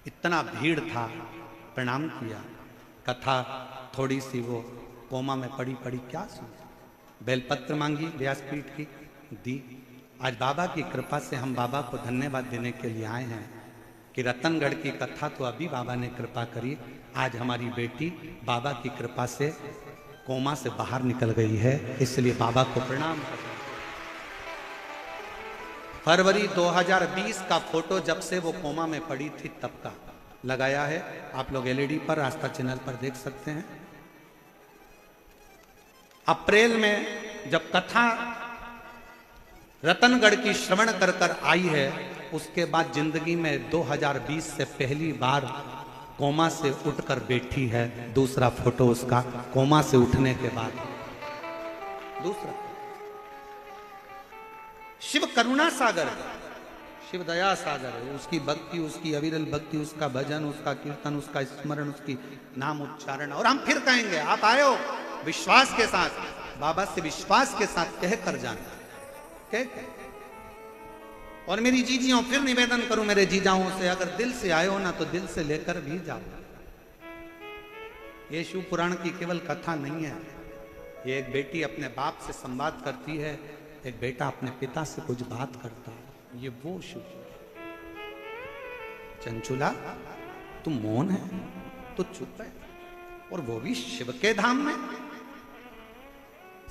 इतना भीड़ था, प्रणाम किया। कथा थोड़ी सी वो कोमा में पड़ी क्या सुनी। बेलपत्र मांगी व्यासपीठ की, दी। आज बाबा की कृपा से हम बाबा को धन्यवाद देने के लिए आए हैं कि रतनगढ़ की कथा तो अभी बाबा ने कृपा करी। आज हमारी बेटी बाबा की कृपा से कोमा से बाहर निकल गई है, इसलिए बाबा को प्रणाम करते हैं। फरवरी 2020 का फोटो जब से वो कोमा में पड़ी थी तब का लगाया है। आप लोग एलईडी पर, आस्था चैनल पर देख सकते हैं। अप्रैल में जब कथा रतनगढ़ की श्रवण कर आई है, उसके बाद जिंदगी में 2020 से पहली बार कोमा से उठकर बैठी है। दूसरा फोटो उसका कोमा से उठने के बाद। दूसरा, शिव करुणा सागर है, शिव दया सागर है। उसकी भक्ति, उसकी अविरल भक्ति, उसका भजन, उसका कीर्तन, उसका स्मरण, उसकी नाम उच्चारण। और हम फिर कहेंगे, आप आए हो विश्वास के साथ, बाबा से विश्वास के साथ कह कर जाना। और मेरी जीजियों, फिर निवेदन करूं मेरे जीजाओं से, अगर दिल से आए हो ना तो दिल से लेकर भी जाओ। ये शिव पुराण की केवल कथा नहीं है। ये एक बेटी अपने बाप से संवाद करती है, एक बेटा अपने पिता से कुछ बात करता है। ये वो शिव। चंचुला, तू मौन है, तू चुप है, और वो भी शिव के धाम में,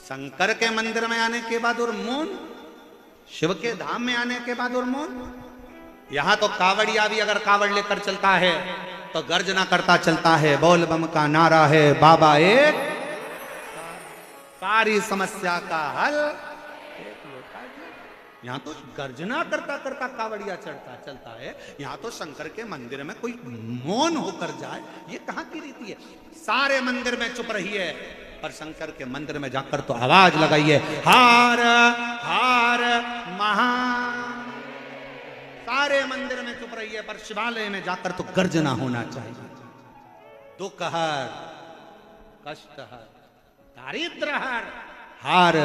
शंकर के मंदिर में आने के बाद और मौन, शिव के धाम में आने के बाद और मौन। यहां तो कावड़िया भी अगर कावड़ लेकर चलता है तो गर्जना करता चलता है, बोल बम का नारा है, बाबा एक, सारी समस्या का हल। यहां तो गर्जना करता करता कावड़िया चलता है, यहां तो शंकर के मंदिर में कोई मौन होकर जाए, ये कहां की रीति है? सारे मंदिर में चुप रही है, पर शंकर के मंदिर में जाकर तो आवाज लगाइए, हार हार महा। सारे मंदिर में चुप रही है, पर शिवालय में जाकर तो गर्जना होना चाहिए। दुख हर, कष्ट हर, दारिद्र हर, हार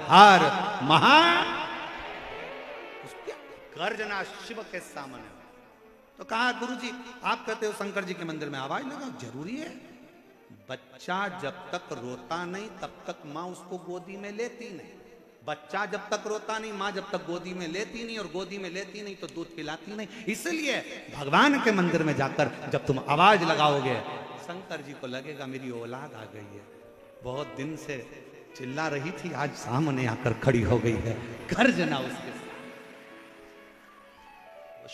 हार महा। गर्जना शिव के सामने। तो कहा, गुरुजी आप कहते हो शंकर जी के मंदिर में आवाज लगाओ, जरूरी है। बच्चा जब तक रोता नहीं तब तक माँ उसको गोदी में लेती नहीं। बच्चा जब तक रोता नहीं, माँ जब तक गोदी में लेती नहीं, और गोदी में लेती नहीं तो दूध पिलाती नहीं। इसलिए भगवान के मंदिर में जाकर जब तुम आवाज लगाओगे, शंकर जी को लगेगा मेरी औलाद आ गई है। बहुत दिन से चिल्ला रही थी, आज सामने आकर खड़ी हो गई है। गर्जना उसके साथ।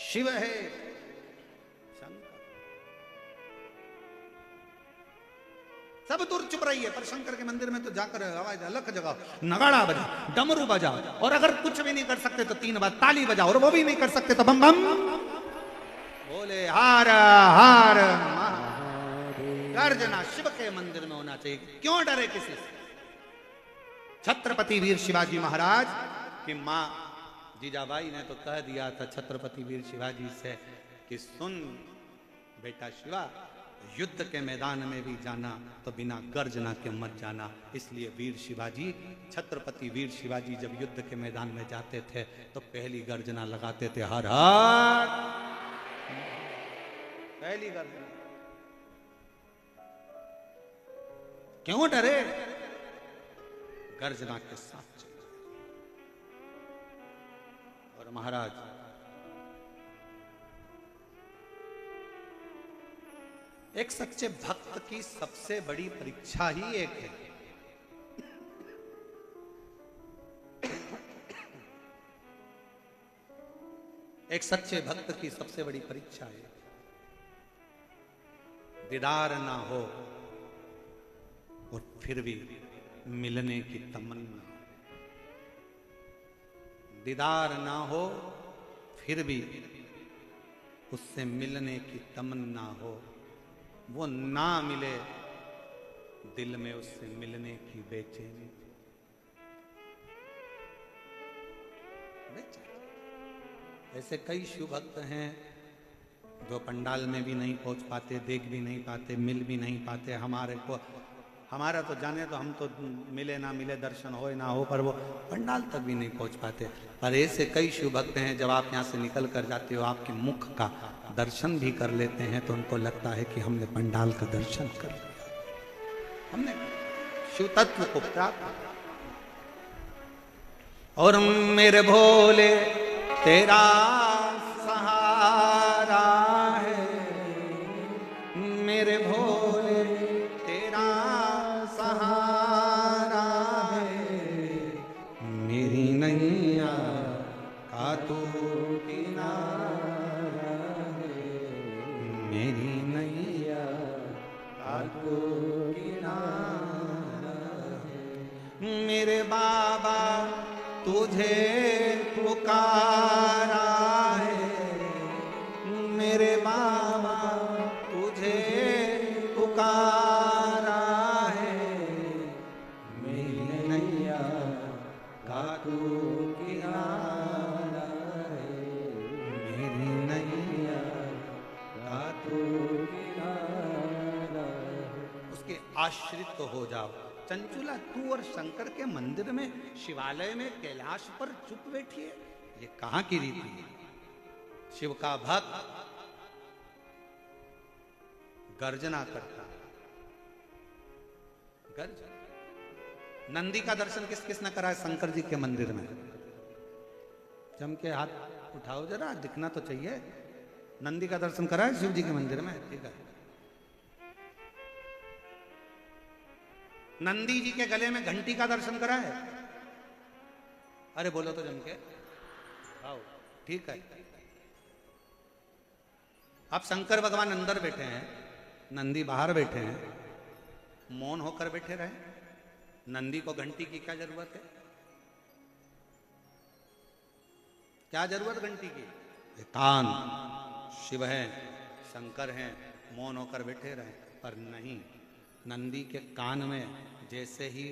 शिव है शंकर। सब दूर चुप रही है, पर शंकर के मंदिर में तो जाकर आवाज अलख जगाओ, नगाड़ा बजाओ, डमरू बजाओ, और अगर कुछ भी नहीं कर सकते तो 3 बार ताली बजाओ, और वो भी नहीं कर सकते तो बम बम बोले, हार हार गर्जना शिव के मंदिर में होना चाहिए। क्यों डरे किसी से? छत्रपति वीर शिवाजी महाराज की मां जीजाबाई ने तो कह दिया था छत्रपति वीर शिवाजी से कि सुन बेटा शिवा, युद्ध के मैदान में भी जाना तो बिना गर्जना के मत जाना। इसलिए वीर शिवाजी, छत्रपति वीर शिवाजी जब युद्ध के मैदान में जाते थे तो पहली गर्जना लगाते थे, हर हर। पहली गर्जना। क्यों डरे? गर्जना के साथ। और महाराज, एक सच्चे भक्त की सबसे बड़ी परीक्षा ही एक है, एक सच्चे भक्त की सबसे बड़ी परीक्षा है, दीदार ना हो और फिर भी मिलने की तमन्ना, दीदार ना हो फिर भी उससे मिलने की तमन्ना हो, वो ना मिले दिल में उससे मिलने की बेचैनी। ऐसे कई शिव भक्त हैं जो पंडाल में भी नहीं पहुंच पाते, देख भी नहीं पाते, मिल भी नहीं पाते। हमारा तो जाने तो हम तो मिले ना मिले, दर्शन हो ना हो, पर वो पंडाल तक भी नहीं पहुंच पाते। पर ऐसे कई शिव भक्त हैं जब आप यहाँ से निकल कर जाते हो, आपके मुख का दर्शन भी कर लेते हैं तो उनको लगता है कि हमने पंडाल का दर्शन कर लिया, हमने शिव तत्व को प्राप्त। और मेरे भोले तेरा सहारा है, मेरे भोले तेरा सहारा है, मेरी नैया का तू किनारा है, मेरी नैया का तू किनारा है। मेरे बाबा तुझे पुकारा है, मेरे बाबा तुझे पुकारा है, मेरी नैया का तू किनारा है, मेरी नैया का तू किनारा है। उसके आश्रित तो हो जाओ। चंचुला तू और शंकर के मंदिर में, शिवालय में, कैलाश पर चुप बैठी है, ये कहां की रीति है? शिव का भक्त गर्जना करता है, गर्ज। नंदी का दर्शन किस किस ने करा है शंकर जी के मंदिर में? जम के हाथ उठाओ जरा, दिखना तो चाहिए। नंदी का दर्शन करा है शिव जी के मंदिर में? ठीक है। नंदी जी के गले में घंटी का दर्शन करा है? अरे बोलो तो जम के, आओ। ठीक है। अब शंकर भगवान अंदर बैठे हैं, नंदी बाहर बैठे हैं, मौन होकर बैठे रहे। नंदी को घंटी की क्या जरूरत है? क्या जरूरत घंटी की? कान, शिव है, शंकर हैं, मौन होकर बैठे रहे। पर नहीं, नंदी के कान में जैसे ही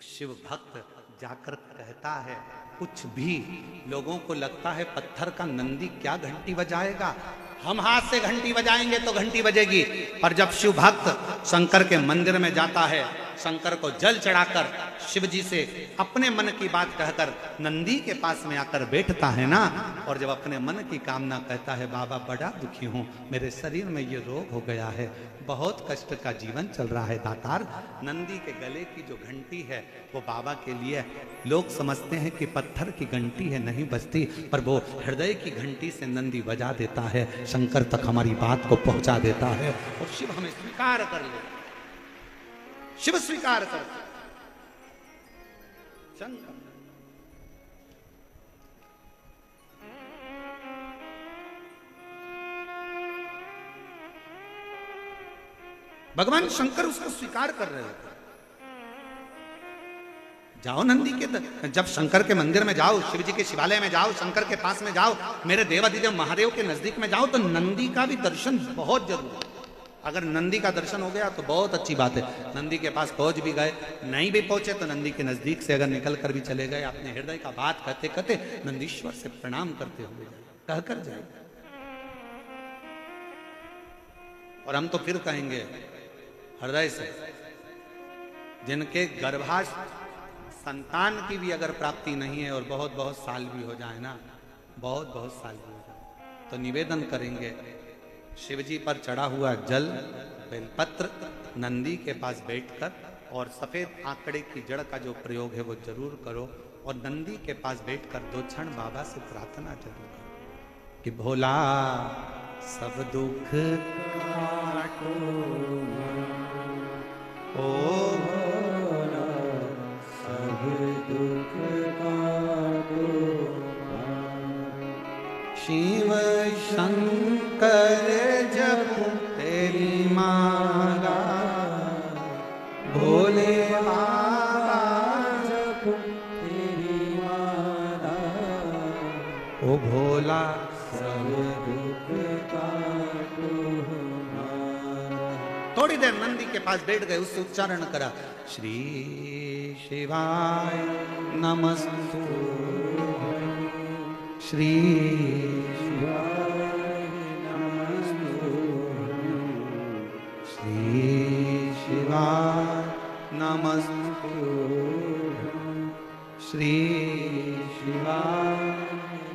शिव भक्त जाकर कहता है कुछ भी, लोगों को लगता है पत्थर का नंदी क्या घंटी बजाएगा, हम हाथ से घंटी बजाएंगे तो घंटी बजेगी। पर जब शिव भक्त शंकर के मंदिर में जाता है, शंकर को जल चढ़ाकर शिव जी से अपने मन की बात कहकर नंदी के पास में आकर बैठता है ना, और जब अपने मन की कामना कहता है, बाबा बड़ा दुखी हूँ, मेरे शरीर में ये रोग हो गया है, बहुत कष्ट का जीवन चल रहा है दातार, नंदी के गले की जो घंटी है वो बाबा के लिए, लोग समझते हैं कि पत्थर की घंटी है, नहीं बजती, पर वो हृदय की घंटी से नंदी बजा देता है, शंकर तक हमारी बात को पहुंचा देता है और शिव हमें स्वीकार कर ले, शिव स्वीकार कर शंकर। भगवान शंकर उसको स्वीकार कर रहे थे। जाओ नंदी के, जब शंकर के मंदिर में जाओ, शिव जी के शिवालय में जाओ, शंकर के पास में जाओ, मेरे देवाधिदेव महादेव के नजदीक में जाओ, तो नंदी का भी दर्शन बहुत जरूरी है। अगर नंदी का दर्शन हो गया तो बहुत अच्छी बात है। नंदी के पास पहुंच भी गए, नहीं भी पहुंचे तो नंदी के नजदीक से अगर निकल कर भी चले गए, अपने हृदय का बात कहते कहते नंदीश्वर से प्रणाम करते हुए कहकर जाए। और हम तो फिर कहेंगे हृदय से, जिनके गर्भाश संतान की भी अगर प्राप्ति नहीं है और बहुत बहुत साल भी हो जाए ना, बहुत बहुत साल भी हो जाए, तो निवेदन करेंगे शिव जी पर चढ़ा हुआ जल, बेलपत्र, नंदी के पास बैठकर और सफेद आंकड़े की जड़ का जो प्रयोग है वो जरूर करो, और नंदी के पास बैठकर 2 क्षण बाबा से प्रार्थना जरूर करो कि भोला सब दुख काटो, ओ भोला सब दुख काटो, शिव शंकर जप तेरी माला, भोले बाबा जप तेरी माला, ओ भोला सब दुख काटो हमारा। थोड़ी देर नंदी के पास बैठ गए, उससे उच्चारण करा, श्री शिवाय नमस्तु, श्री शिवाय नमस्तु, श्री शिवाय नमस्तु, श्री शिवाय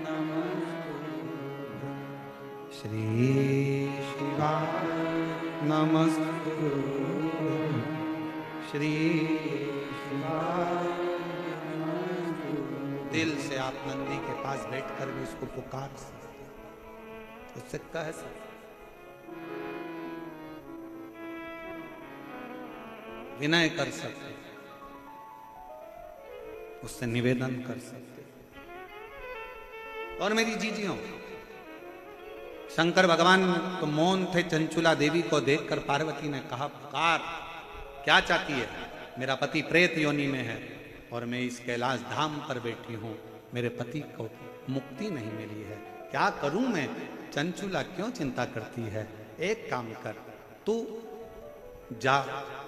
नमस्तु, श्री शिवाय नमस्तु, श्री शिवाय नमस्तु। दिल से आप नंदी के पास बैठकर भी उसको पुकार सकते, उससे कह सकते, विनय कर सकते, उससे निवेदन कर सकते। और मेरी जीजियों, शंकर भगवान तो मौन थे। चंचुला देवी को देखकर पार्वती ने कहा, पुकार, क्या चाहती है? मेरा पति प्रेत योनि में है और मैं इस कैलाश धाम पर बैठी हूं, मेरे पति को मुक्ति नहीं मिली है, क्या करूं मैं? चंचुला क्यों चिंता करती है? एक काम कर, तू जा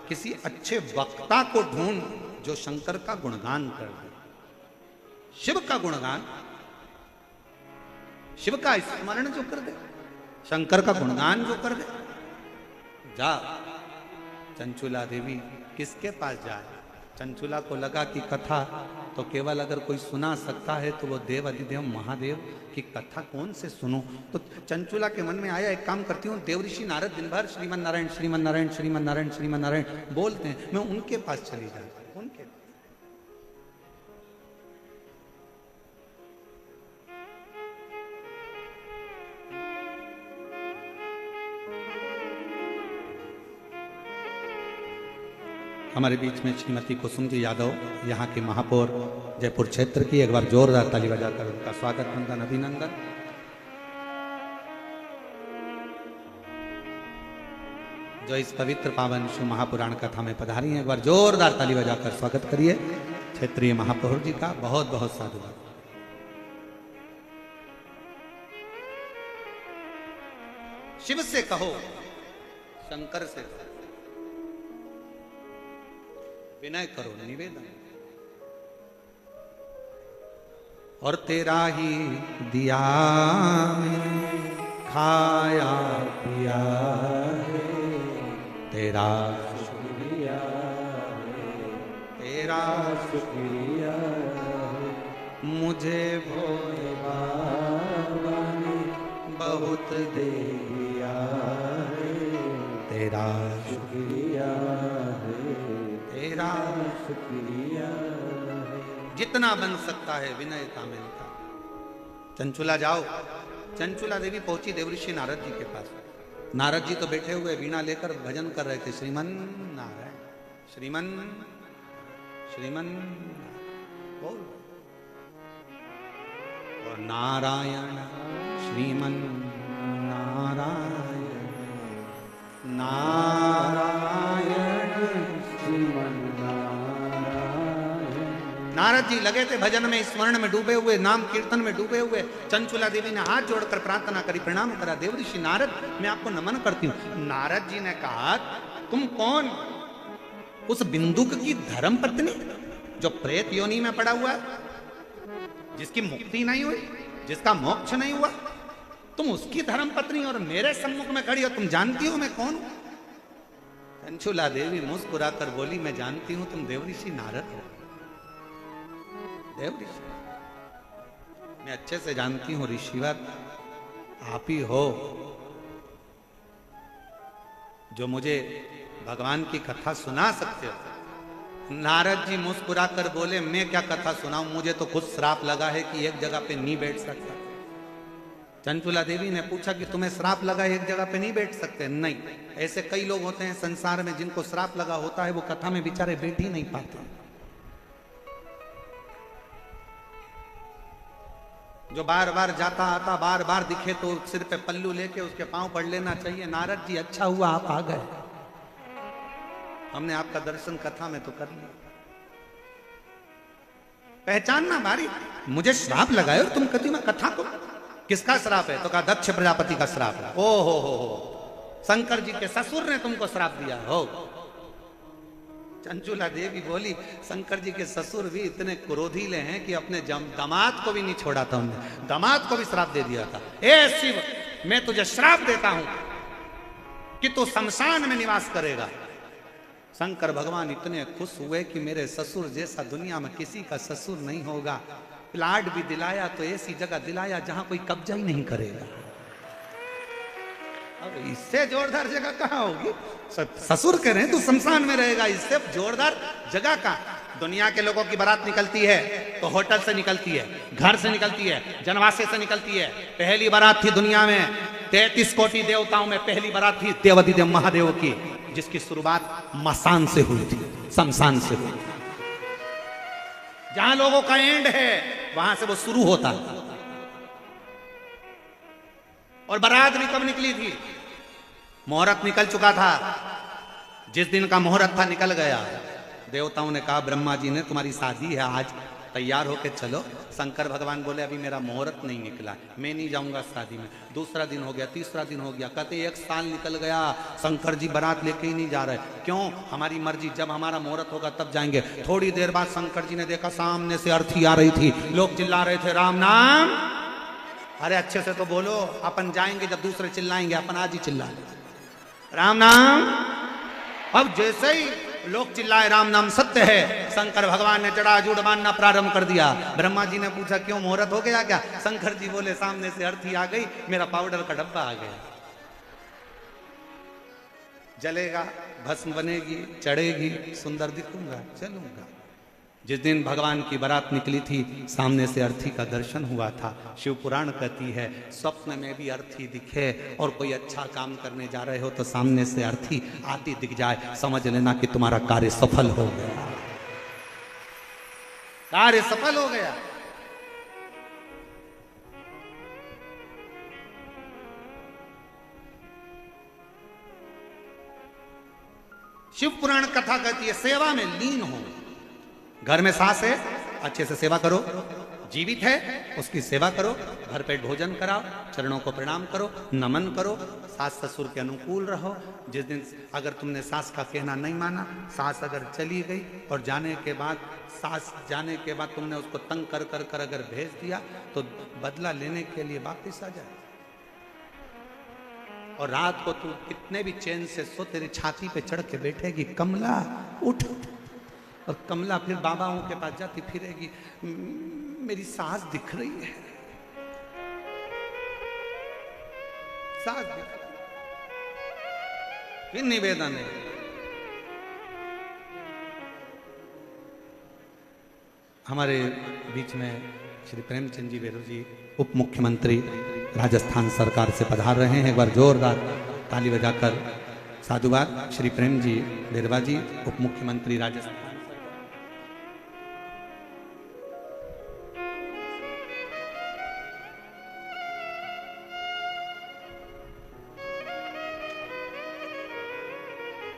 किसी अच्छे वक्ता को ढूंढ जो शंकर का गुणगान कर दे, शिव का गुणगान, शिव का स्मरण जो कर दे, शंकर का गुणगान जो कर दे। जा। चंचुला देवी किसके पास जाए? चंचुला को लगा कि कथा तो केवल अगर कोई सुना सकता है तो वो देव अधिदेव महादेव की कथा कौन से सुनूं? तो चंचुला के मन में आया, एक काम करती हूँ, देव ऋषि नारद दिन भर श्रीमन नारायण श्रीमन नारायण श्रीमन नारायण श्रीमन नारायण बोलते हैं, मैं उनके पास चली जाती हूँ। उनके हमारे बीच में श्रीमती कुसुम जी यादव, यहाँ के महापौर जयपुर क्षेत्र की, एक बार जोरदार ताली बजाकर उनका स्वागत, वंदन, अभिनंदन। जो इस पवित्र पावन शिव महापुराण कथा में पधारी हैं, एक बार जोरदार ताली बजाकर स्वागत करिए क्षेत्रीय महापौर जी का। बहुत बहुत साधुवाद। शिव से कहो, शंकर से कहो, विनय करो, निवेदन, और तेरा ही दिया खाया पिया है, तेरा शुक्रिया है, तेरा शुक्रिया है, मुझे भोले बाबा ने बहुत दे दिया है, तेरा शुक्रिया है, तेरा शुक्रिया है। जितना बन सकता है विनयता में लिखा। चंचुला जाओ। चंचुला देवी पहुंची देवऋषि नारद जी के पास। नारद जी तो बैठे हुए वीणा लेकर भजन कर रहे थे, श्रीमन नारायण श्रीमन श्रीमन बोल, और नारायण श्रीमन नारायण नारायण श्रीमन नारायण। नारद जी लगे थे भजन में, स्मरण में डूबे हुए, नाम कीर्तन में डूबे हुए। चंचुला देवी ने हाथ जोड़कर प्रार्थना करी, प्रणाम करा, देवऋषि नारद मैं आपको नमन करती हूँ। नारद जी ने कहा, तुम कौन? उस बिंदुक की धर्म पत्नी जो प्रेत योनि में पड़ा हुआ है, जिसकी मुक्ति नहीं हुई, जिसका मोक्ष नहीं हुआ, तुम उसकी धर्म पत्नी और मेरे सम्मुख में खड़ी हो, तुम जानती हो मैं कौन हूं? चंचुला देवी मुस्कुराकर बोली, मैं जानती हूं तुम देवऋषि नारद हो। देवऋषि, मैं अच्छे से जानती हूं ऋषिवर आप ही हो जो मुझे भगवान की कथा सुना सकते हो। नारद जी मुस्कुराकर बोले, मैं क्या कथा सुनाऊं, मुझे तो खुद श्राप लगा है कि एक जगह पे नहीं बैठ सकता। चंचुला देवी ने पूछा कि तुम्हें श्राप लगा है, एक जगह पे नहीं बैठ सकते? नहीं, ऐसे कई लोग होते हैं संसार में जिनको श्राप लगा होता है, वो कथा में बेचारे बैठ ही नहीं पाते। जो बार बार जाता आता बार बार दिखे तो सिर पे पल्लू लेके उसके पांव पड़ लेना चाहिए। नारद जी अच्छा हुआ आप आ गए, हमने आपका दर्शन कथा में तो कर लिया। पहचानना भारी, मुझे श्राप लगाए और तुम कहती मैं कथा को, किसका श्राप है? तो कहा दक्ष प्रजापति का श्राप है। ओ हो, शंकर जी के ससुर ने तुमको श्राप दिया हो। चंचुला देवी बोली शंकर जी के ससुर भी इतने क्रोधीले हैं कि अपने दामाद को भी नहीं छोड़ा था, उन्होंने दामाद को भी श्राप दे दिया था। ए शिव, मैं तुझे श्राप देता हूं कि तू शमशान में निवास करेगा। शंकर भगवान इतने खुश हुए कि मेरे ससुर जैसा दुनिया में किसी का ससुर नहीं होगा। प्लाट भी दिलाया तो ऐसी जगह दिलाया जहां कोई कब्जा ही नहीं करेगा। अब इससे जोरदार जगह कहां होगी? ससुर कह रहे हैं तू शमशान में रहेगा, इससे जोरदार जगह कहां? दुनिया के लोगों की बारात निकलती है तो होटल से निकलती है, घर से निकलती है, जनवासे से निकलती है। पहली बारात थी दुनिया में 33 कोटि देवताओं में पहली बारात थी देवाधिदेव महादेव की, जिसकी शुरुआत मसान से हुई थी, शमशान से हुई। जहां लोगों का एंड है वहां से वो शुरू होता। और बारात भी कब निकली थी? मुहूर्त निकल चुका था, जिस दिन का मुहूर्त था निकल गया। देवताओं ने कहा ब्रह्मा जी ने तुम्हारी शादी है आज, तैयार होके चलो। शंकर भगवान बोले अभी मेरा मुहूर्त नहीं निकला, मैं नहीं जाऊंगा शादी में। दूसरा दिन हो गया, तीसरा दिन हो गया, कहते 1 साल निकल गया, शंकर जी बारात लेके ही नहीं जा रहे। क्यों? हमारी मर्जी, जब हमारा मुहूर्त होगा तब जाएंगे। थोड़ी देर बाद शंकर जी ने देखा सामने से अर्थी आ रही थी, लोग चिल्ला रहे थे राम नाम। अरे अच्छे से तो बोलो, अपन जाएंगे जब दूसरे चिल्लाएंगे, अपन आज ही चिल्ला राम नाम। अब जैसे ही लोग चिल्लाए राम नाम सत्य है, शंकर भगवान ने जड़ाजूड़ मानना प्रारंभ कर दिया। ब्रह्मा जी ने पूछा क्यों मुहूर्त हो गया क्या? शंकर जी बोले सामने से अर्थी आ गई, मेरा पाउडर का डब्बा आ गया। जलेगा, भस्म बनेगी, चढ़ेगी, सुंदर दिखूंगा, चलूंगा। जिस दिन भगवान की बारात निकली थी सामने से अर्थी का दर्शन हुआ था। शिव पुराण कहती है स्वप्न में भी अर्थी दिखे और कोई अच्छा काम करने जा रहे हो तो सामने से अर्थी आती दिख जाए, समझ लेना कि तुम्हारा कार्य सफल हो गया, कार्य सफल हो गया। शिव पुराण कथा कहती है सेवा में लीन हो। घर में सास है, अच्छे से सेवा करो। जीवित है, उसकी सेवा करो। भर पेट भोजन कराओ, चरणों को प्रणाम करो, नमन करो, सास ससुर के अनुकूल रहो। जिस दिन अगर तुमने सास का कहना नहीं माना, सास अगर चली गई और जाने के बाद तुमने उसको तंग कर अगर भेज दिया तो बदला लेने के लिए वापिस आ जाए। और रात को तू कितने भी चैन से सो, तेरी छाती पे चढ़ के बैठेगी कमला उठ, और कमला फिर बाबाओं के पास जाती फिरेगी, मेरी सास दिख रही है, सास दिख रही। फिर निवेदन है हमारे बीच में श्री प्रेमचंद जी बेरू जी उप मुख्यमंत्री राजस्थान सरकार से पधार रहे हैं। एक बार जोरदार ताली बजाकर साधुवाद। श्री प्रेम जी बेरवा जी उप मुख्यमंत्री राजस्थान।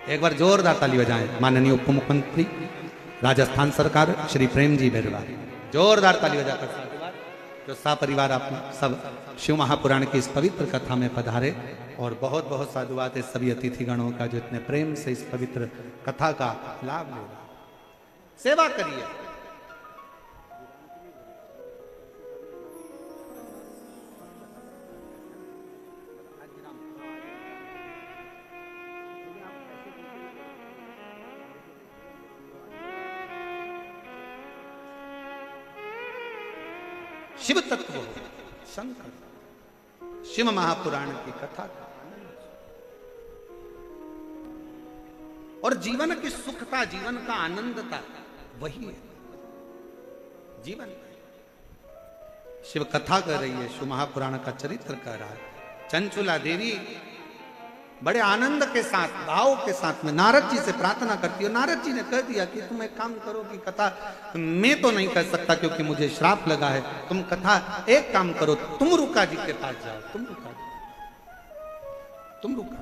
एक बार जोरदार ताली बजाएं माननीय उप मुख्यमंत्री राजस्थान सरकार श्री प्रेम जी बेरवा। जोरदार ताली बजाकर साधुवाद। जो सपरिवार आप सब शिव महापुराण की इस पवित्र कथा में पधारे, और बहुत बहुत साधुवाद है सभी अतिथिगणों का जो इतने प्रेम से इस पवित्र कथा का लाभ ले रहे। सेवा करिए। शिव तत्व हो, शंकर, शिव महापुराण की कथा का और जीवन की सुखता, जीवन का आनंदता वही है जीवन। शिव कथा कर रही है, शिव महापुराण का चरित्र कर रहा है। चंचुला देवी बड़े आनंद के साथ, भाव के साथ में नारद जी से प्रार्थना करती है। नारद जी ने कह दिया कि तुम एक काम करो कि कथा मैं तो नहीं कर सकता क्योंकि मुझे श्राप लगा है, तुम कथा एक काम करो, तुम रुका जी के पास जाओ, तुम रुका, तुम रुका।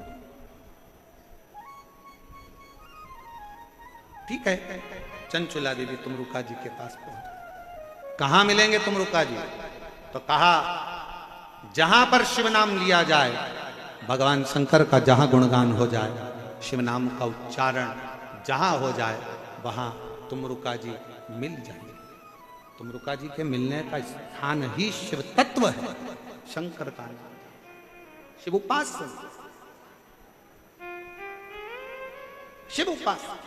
ठीक है, चंचुला देवी तुम रुका जी के पास पहुंच। कहां मिलेंगे तुम रुका जी? तो कहा जहां पर शिव नाम लिया जाए, भगवान शंकर का जहां गुणगान हो जाए, शिव नाम का उच्चारण जहां हो जाए, वहां तुम रुका जी मिल जाएंगे। तुम रुका जी के मिलने का स्थान ही शिव तत्व है, शंकर का नाम, शिव उपास्य, शिव उपास्य।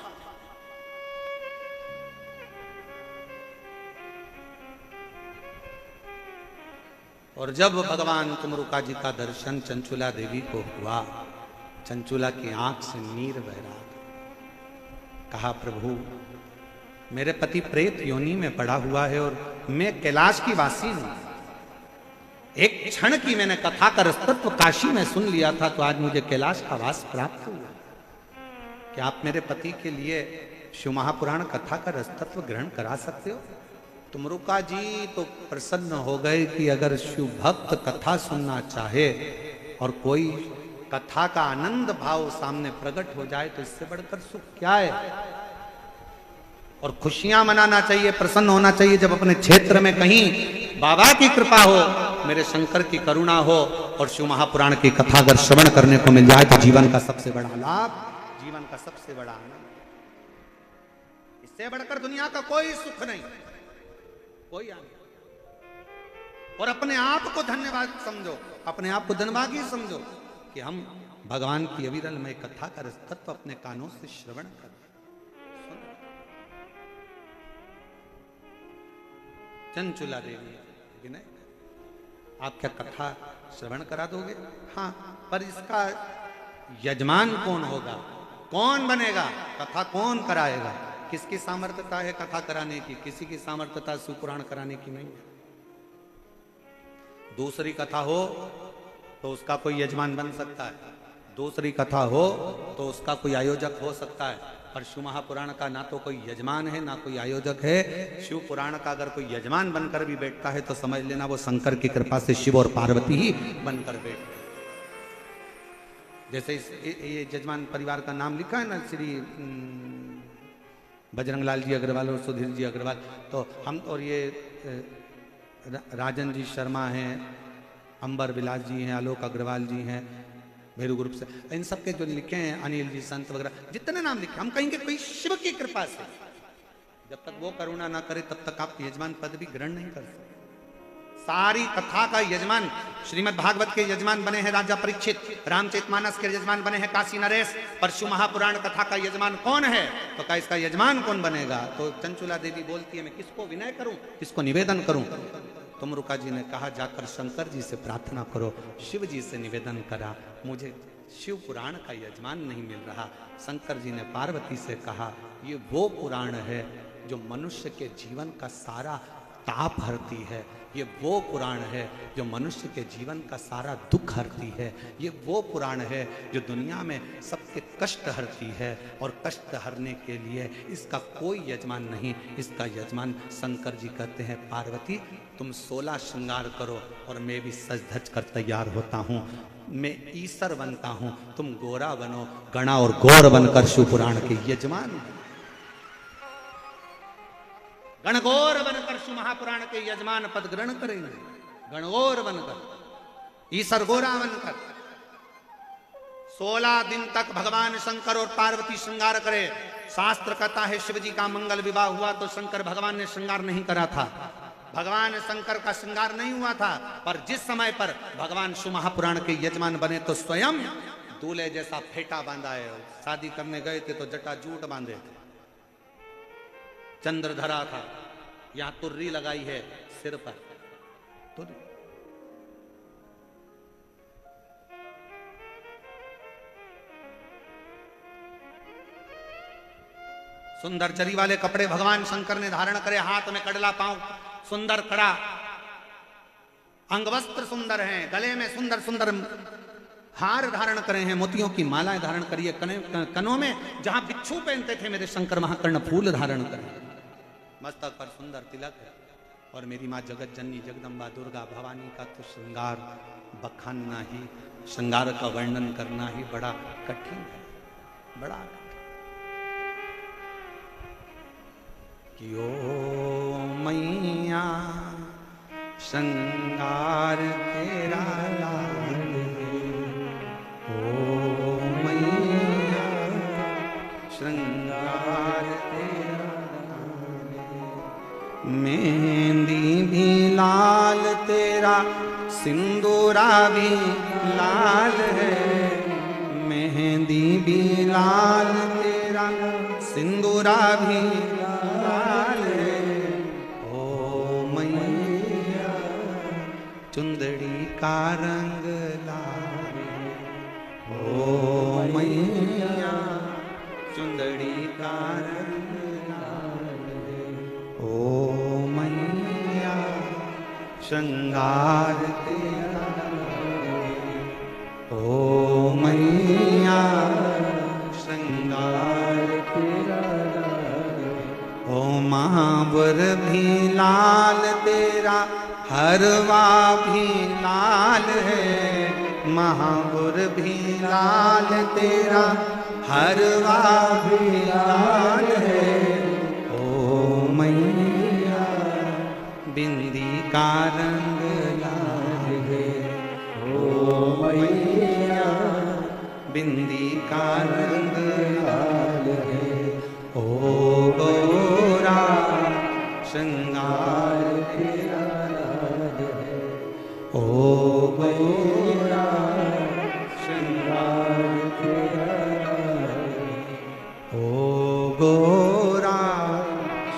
और जब भगवान तुमरुका जी का दर्शन चंचुला देवी को हुआ, चंचुला की आंख से नीर बह रहा था। कहा प्रभु मेरे पति प्रेत योनि में पड़ा हुआ है और मैं कैलाश की वासी हूं। एक क्षण की मैंने कथा का रसतत्व काशी में सुन लिया था, तो आज मुझे कैलाश का वास प्राप्त हुआ। क्या आप मेरे पति के लिए शिव महापुराण कथा का रसतत्व ग्रहण करा सकते हो? तुमरुका जी तो प्रसन्न हो गए कि अगर शिव भक्त कथा सुनना चाहे और कोई कथा का आनंद भाव सामने प्रकट हो जाए तो इससे बढ़कर सुख क्या है। और खुशियां मनाना चाहिए, प्रसन्न होना चाहिए जब अपने क्षेत्र में कहीं बाबा की कृपा हो, मेरे शंकर की करुणा हो और शिव महापुराण की कथा अगर श्रवण करने को मिल जाए तो जीवन का सबसे बड़ा लाभ, जीवन का सबसे बड़ा आनंद। इससे बढ़कर दुनिया का कोई सुख नहीं, कोई आनंद। और अपने आप को धन्यवाद समझो, अपने आप को धनभागी समझो कि हम भगवान की अविरलमय कथा का रसतत्व अपने कानों से श्रवण कर। चंचुला देवी विनय, आप क्या कथा श्रवण करा दोगे? हाँ, पर इसका यजमान कौन होगा, कौन बनेगा, कथा कौन कराएगा? किसकी सामर्थ्यता है कथा कराने की? किसी की सामर्थ्यता सुपुराण कराने की नहीं है। दूसरी कथा हो तो उसका कोई यजमान बन सकता है, दूसरी कथा हो तो उसका कोई आयोजक हो सकता है, पर शिव महापुराण का ना तो कोई यजमान है ना कोई आयोजक है। शिव पुराण का अगर कोई यजमान बनकर भी बैठता है तो समझ लेना वो शंकर की कृपा से शिव और पार्वती ही बनकर बैठते। जैसे ये यजमान परिवार का नाम लिखा है ना, श्री बजरंगलाल जी अग्रवाल और सुधीर जी अग्रवाल, तो हम और ये राजन जी शर्मा हैं, अंबर विलास जी हैं, आलोक अग्रवाल जी हैं भैरू ग्रुप से, इन सब के जो लिखे हैं, अनिल जी संत वगैरह जितने नाम लिखे, हम कहेंगे कोई शिव की कृपा से। जब तक वो करुणा ना करे तब तक आप यजमान पद भी ग्रहण नहीं कर सकते। सारी कथा का यजमान श्रीमद् भागवत के यजमान बने हैं राजा परीक्षित, रामचरितमानस के यजमान बने हैं काशी नरेश, पर शिव महापुराण कथा का यजमान कौन है? तो क्या इसका यजमान कौन बनेगा? तो चंचुला देवी बोलती है मैं किसको विनय करूं, किसको निवेदन करूं? तुमरुका जी ने कहा जाकर शंकर जी से प्रार्थना करो, शिव जी से निवेदन करा, मुझे शिव पुराण का यजमान नहीं मिल रहा। शंकर जी ने पार्वती से कहा ये वो पुराण है जो मनुष्य के जीवन का सारा ताप हरती है, ये वो पुराण है जो मनुष्य के जीवन का सारा दुख हरती है, ये वो पुराण है जो दुनिया में सबके कष्ट हरती है, और कष्ट हरने के लिए इसका कोई यजमान नहीं, इसका यजमान शंकर जी कहते हैं पार्वती तुम 16 श्रृंगार करो और मैं भी सज धज कर तैयार होता हूँ, मैं ईश्वर बनता हूँ, तुम गोरा बनो, गणा और गौर बनकर शिव पुराण के यजमान, गणगौर बनकर शिव महापुराण के यजमान पद ग्रहण करेंगे, गणगौर बनकर, ईश्वर गोरा बनकर। 16 दिन तक भगवान शंकर और पार्वती श्रृंगार करे। शास्त्र कहता है शिव जी का मंगल विवाह हुआ तो शंकर भगवान ने श्रृंगार नहीं करा था, भगवान शंकर का श्रृंगार नहीं हुआ था, पर जिस समय पर भगवान शिव महापुराण के यजमान बने तो स्वयं दूल्हे जैसा फेटा बांधा है। शादी करने गए थे तो जटा जूट बांधे थे, चंद्र धरा था, यहां तुर्री लगाई है सिर पर, तुर्री। सुंदर चरी वाले कपड़े भगवान शंकर ने धारण करे, हाथ में कड़ला, पांव सुंदर कड़ा, अंगवस्त्र सुंदर हैं, गले में सुंदर सुंदर हार धारण करे हैं, मोतियों की मालाएं धारण करिए कनों में, जहां बिच्छू पहनते थे मेरे शंकर महाकर्ण फूल धारण करें, मस्तक पर सुंदर तिलक है। और मेरी माँ जगत जननी जगदम्बा दुर्गा भवानी का तो श्रृंगार बखानना ही, श्रृंगार का वर्णन करना ही बड़ा कठिन है, बड़ा कि ओ मैया श्रृंगार तेरा लाल है, ओ मैया श्रृंगार तेरा लाल है। मेहंदी भी लाल तेरा सिंदूरा भी लाल है, मेहंदी भी लाल तेरा सिंदूरा भी लाल है। ओ मैया चुंदड़ी का रंग लाल है, ओ मैया चुंदड़ी का रंग लाल है। ओ मैया श्रृंगार तेरा ओ मैया श्रृंगार तेरा ओ महावर भी लाल तेरा हरवा भी लाल है, महावर भी लाल तेरा हरवा भी लाल है। ओ मैया बिंदी का रंग लाल है, ओ मैया बिंदी का रंग लाल है। ओ गौरा श्रृंगार तेरा लाल है, ओ गौरा श्रृंगार तेरा लाल है। ओ गौरा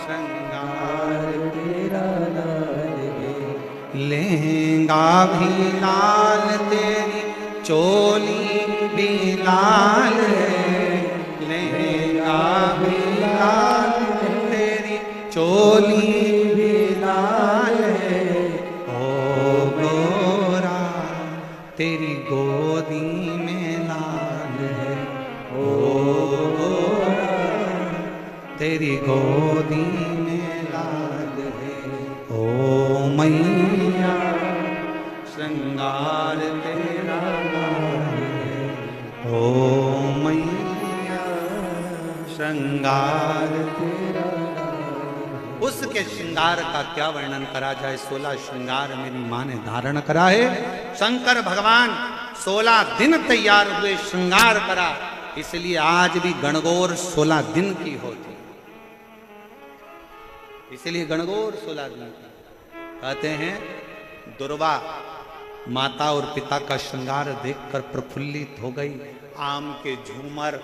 श्रृंगार तेरा लाल है। लहंगा भी लाल तेरी चोली भी लाल है, लहंगा भी लाल तेरी चोली भी लाल है। ओ गोरा तेरी गोदी में लाल है, ओ गोरा तेरी गोदी में लाल है। ओ मैया श्रृंगार तेरा लाल है, ओ मैया श्रृंगार तेरा लाल है। उसके श्रृंगार का क्या वर्णन करा जाए, 16 श्रृंगार मेरी माँ ने धारण करा है। शंकर भगवान 16 दिन तैयार हुए, श्रृंगार करा, इसलिए आज भी गणगौर 16 दिन की होती, इसलिए गणगौर 16 दिन की। कहते हैं दुर्वा माता और पिता का श्रृंगार देखकर प्रफुल्लित हो गई, आम के झूमर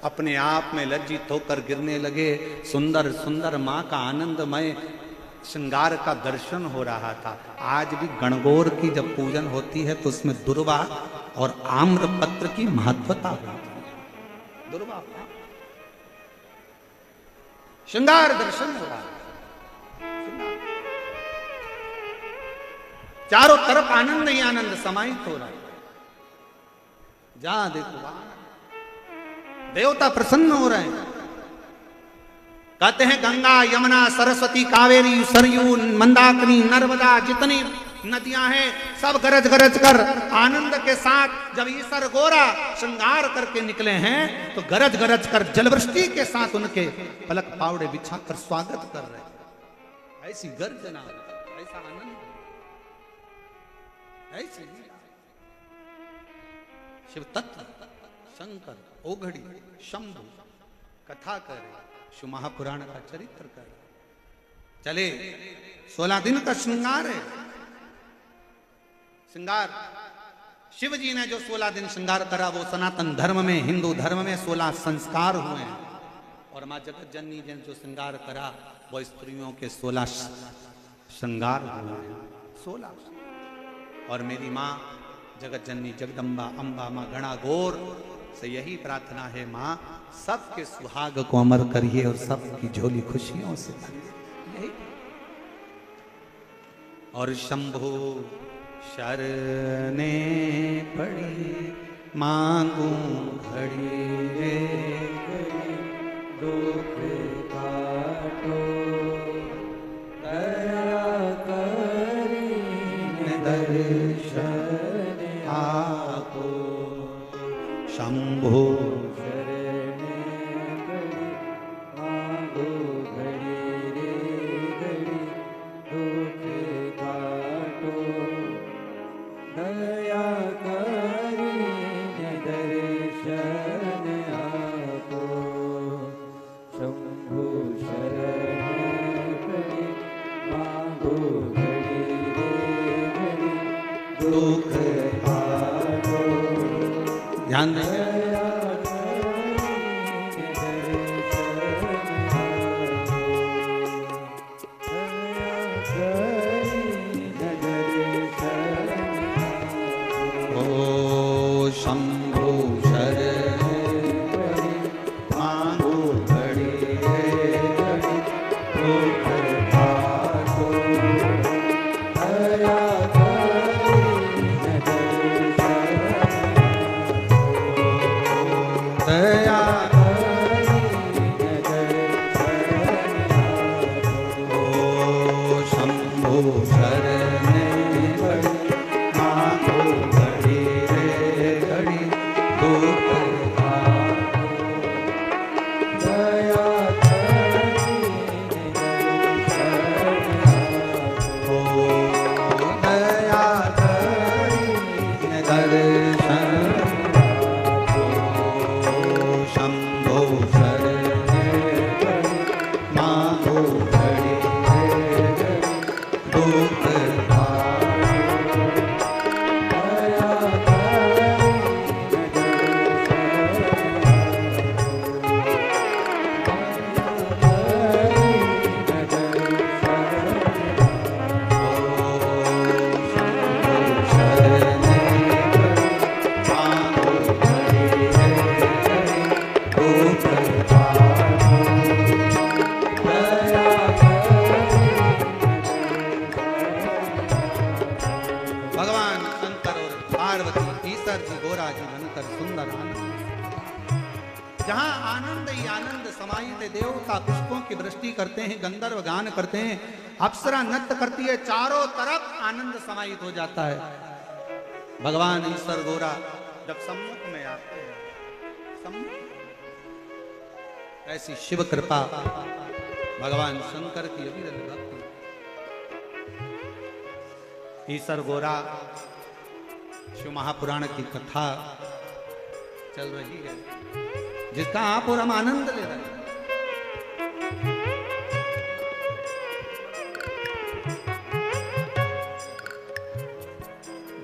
अपने आप में लज्जित होकर गिरने लगे। सुंदर सुंदर माँ का आनंदमय श्रृंगार का दर्शन हो रहा था। आज भी गणगौर की जब पूजन होती है तो उसमें दुर्वा और आम्रपत्र की महत्वता होती है। दुर्वा श्रृंगार दर्शन हो रहा है, चारों तरफ आनंद ही आनंद समाहित हो रहा है। जहां देखो देवता प्रसन्न हो रहे हैं। कहते हैं गंगा यमुना सरस्वती कावेरी सरयू मंदाकिनी नर्मदा जितनी नदियां हैं सब गरज गरज कर आनंद के साथ जब ईश्वर गोरा श्रृंगार करके निकले हैं तो गरज गरज कर जलवृष्टि के साथ उनके पलक पावड़े बिछाकर स्वागत कर रहे हैं। ऐसी गर्जना, ऐसा आनंद, ऐसी शिव तत्व शंकर ओघड़ी शंभु कथा करे, शिव महापुराण का चरित्र करे। चले 16 दिन का श्रृंगार है। श्रृंगार शिव जी ने जो 16 दिन श्रृंगार करा वो सनातन धर्म में, हिंदू धर्म में 16 संस्कार हुए हैं। और माँ जगत जननी ने जो श्रृंगार करा वो स्त्रियों के 16 श्रृंगार हुए हैं, 16। और मेरी माँ जगत जननी जगदम्बा अम्बा माँ गणागौर से यही प्रार्थना है, माँ सबके सुहाग को अमर करिए और सबकी झोली खुशियों से भरिए। और शंभु शरने पड़ी मांगू घड़ी रे घड़ी दुख काटो दया करीने दर्शन आपो शंभो शरणे पड़ी मांगो घड़ी रे घड़ी दुख काटो दया करीने दर्शन आपो शंभु शरणे पड़ी मांगो घड़ी रे घड़ी दुख काटो ध्यान देंगे। ओ शंभु शरणे पड़ी मांगो घड़ी रे घड़ी दुख काटो दया करीने दया ओ शंभु शरणे पड़ी मांगो घड़ी रे घड़ी दुख दया ओ दया करीने दर्शन ओ शंभो शरणे पड़ी मांगो घड़ी रे घड़ी दुख भगवान शंकर और पार्वती ईश्वर जी गोरा जी बनकर सुंदर आनंद जहां आनंद ही आनंद समाहित है। देवता पुष्पों की वृष्टि करते हैं, गंधर्व गान करते हैं, अप्सरा नृत्य करती है, चारों तरफ आनंद समाहित हो जाता है। भगवान ईश्वर गोरा जब सम्मुख में आते हैं, सम्मुख ऐसी शिव कृपा भगवान शंकर की अविरल भक्ति। ईश्वर गोरा शिव महापुराण की कथा चल रही है, जिसका आप और हम आनंद ले रहे हैं।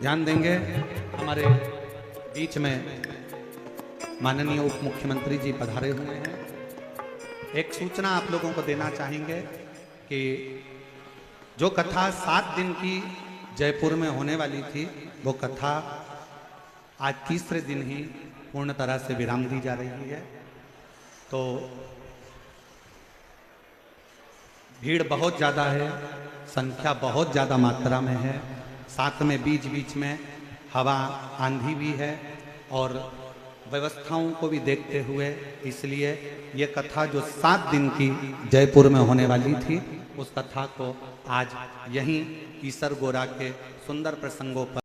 ध्यान देंगे, हमारे बीच में माननीय उप मुख्यमंत्री जी पधारे हुए हैं। एक सूचना आप लोगों को देना चाहेंगे कि जो कथा 7 दिन की जयपुर में होने वाली थी, वो कथा आज तीसरे दिन ही पूर्ण तरह से विराम दी जा रही है। तो भीड़ बहुत ज़्यादा है, संख्या बहुत ज़्यादा मात्रा में है, साथ में बीच बीच में हवा आंधी भी है और व्यवस्थाओं को भी देखते हुए इसलिए ये कथा जो 7 दिन की जयपुर में होने वाली थी, उस कथा को आज यहीं ईश्वर गोरा के सुंदर प्रसंगों पर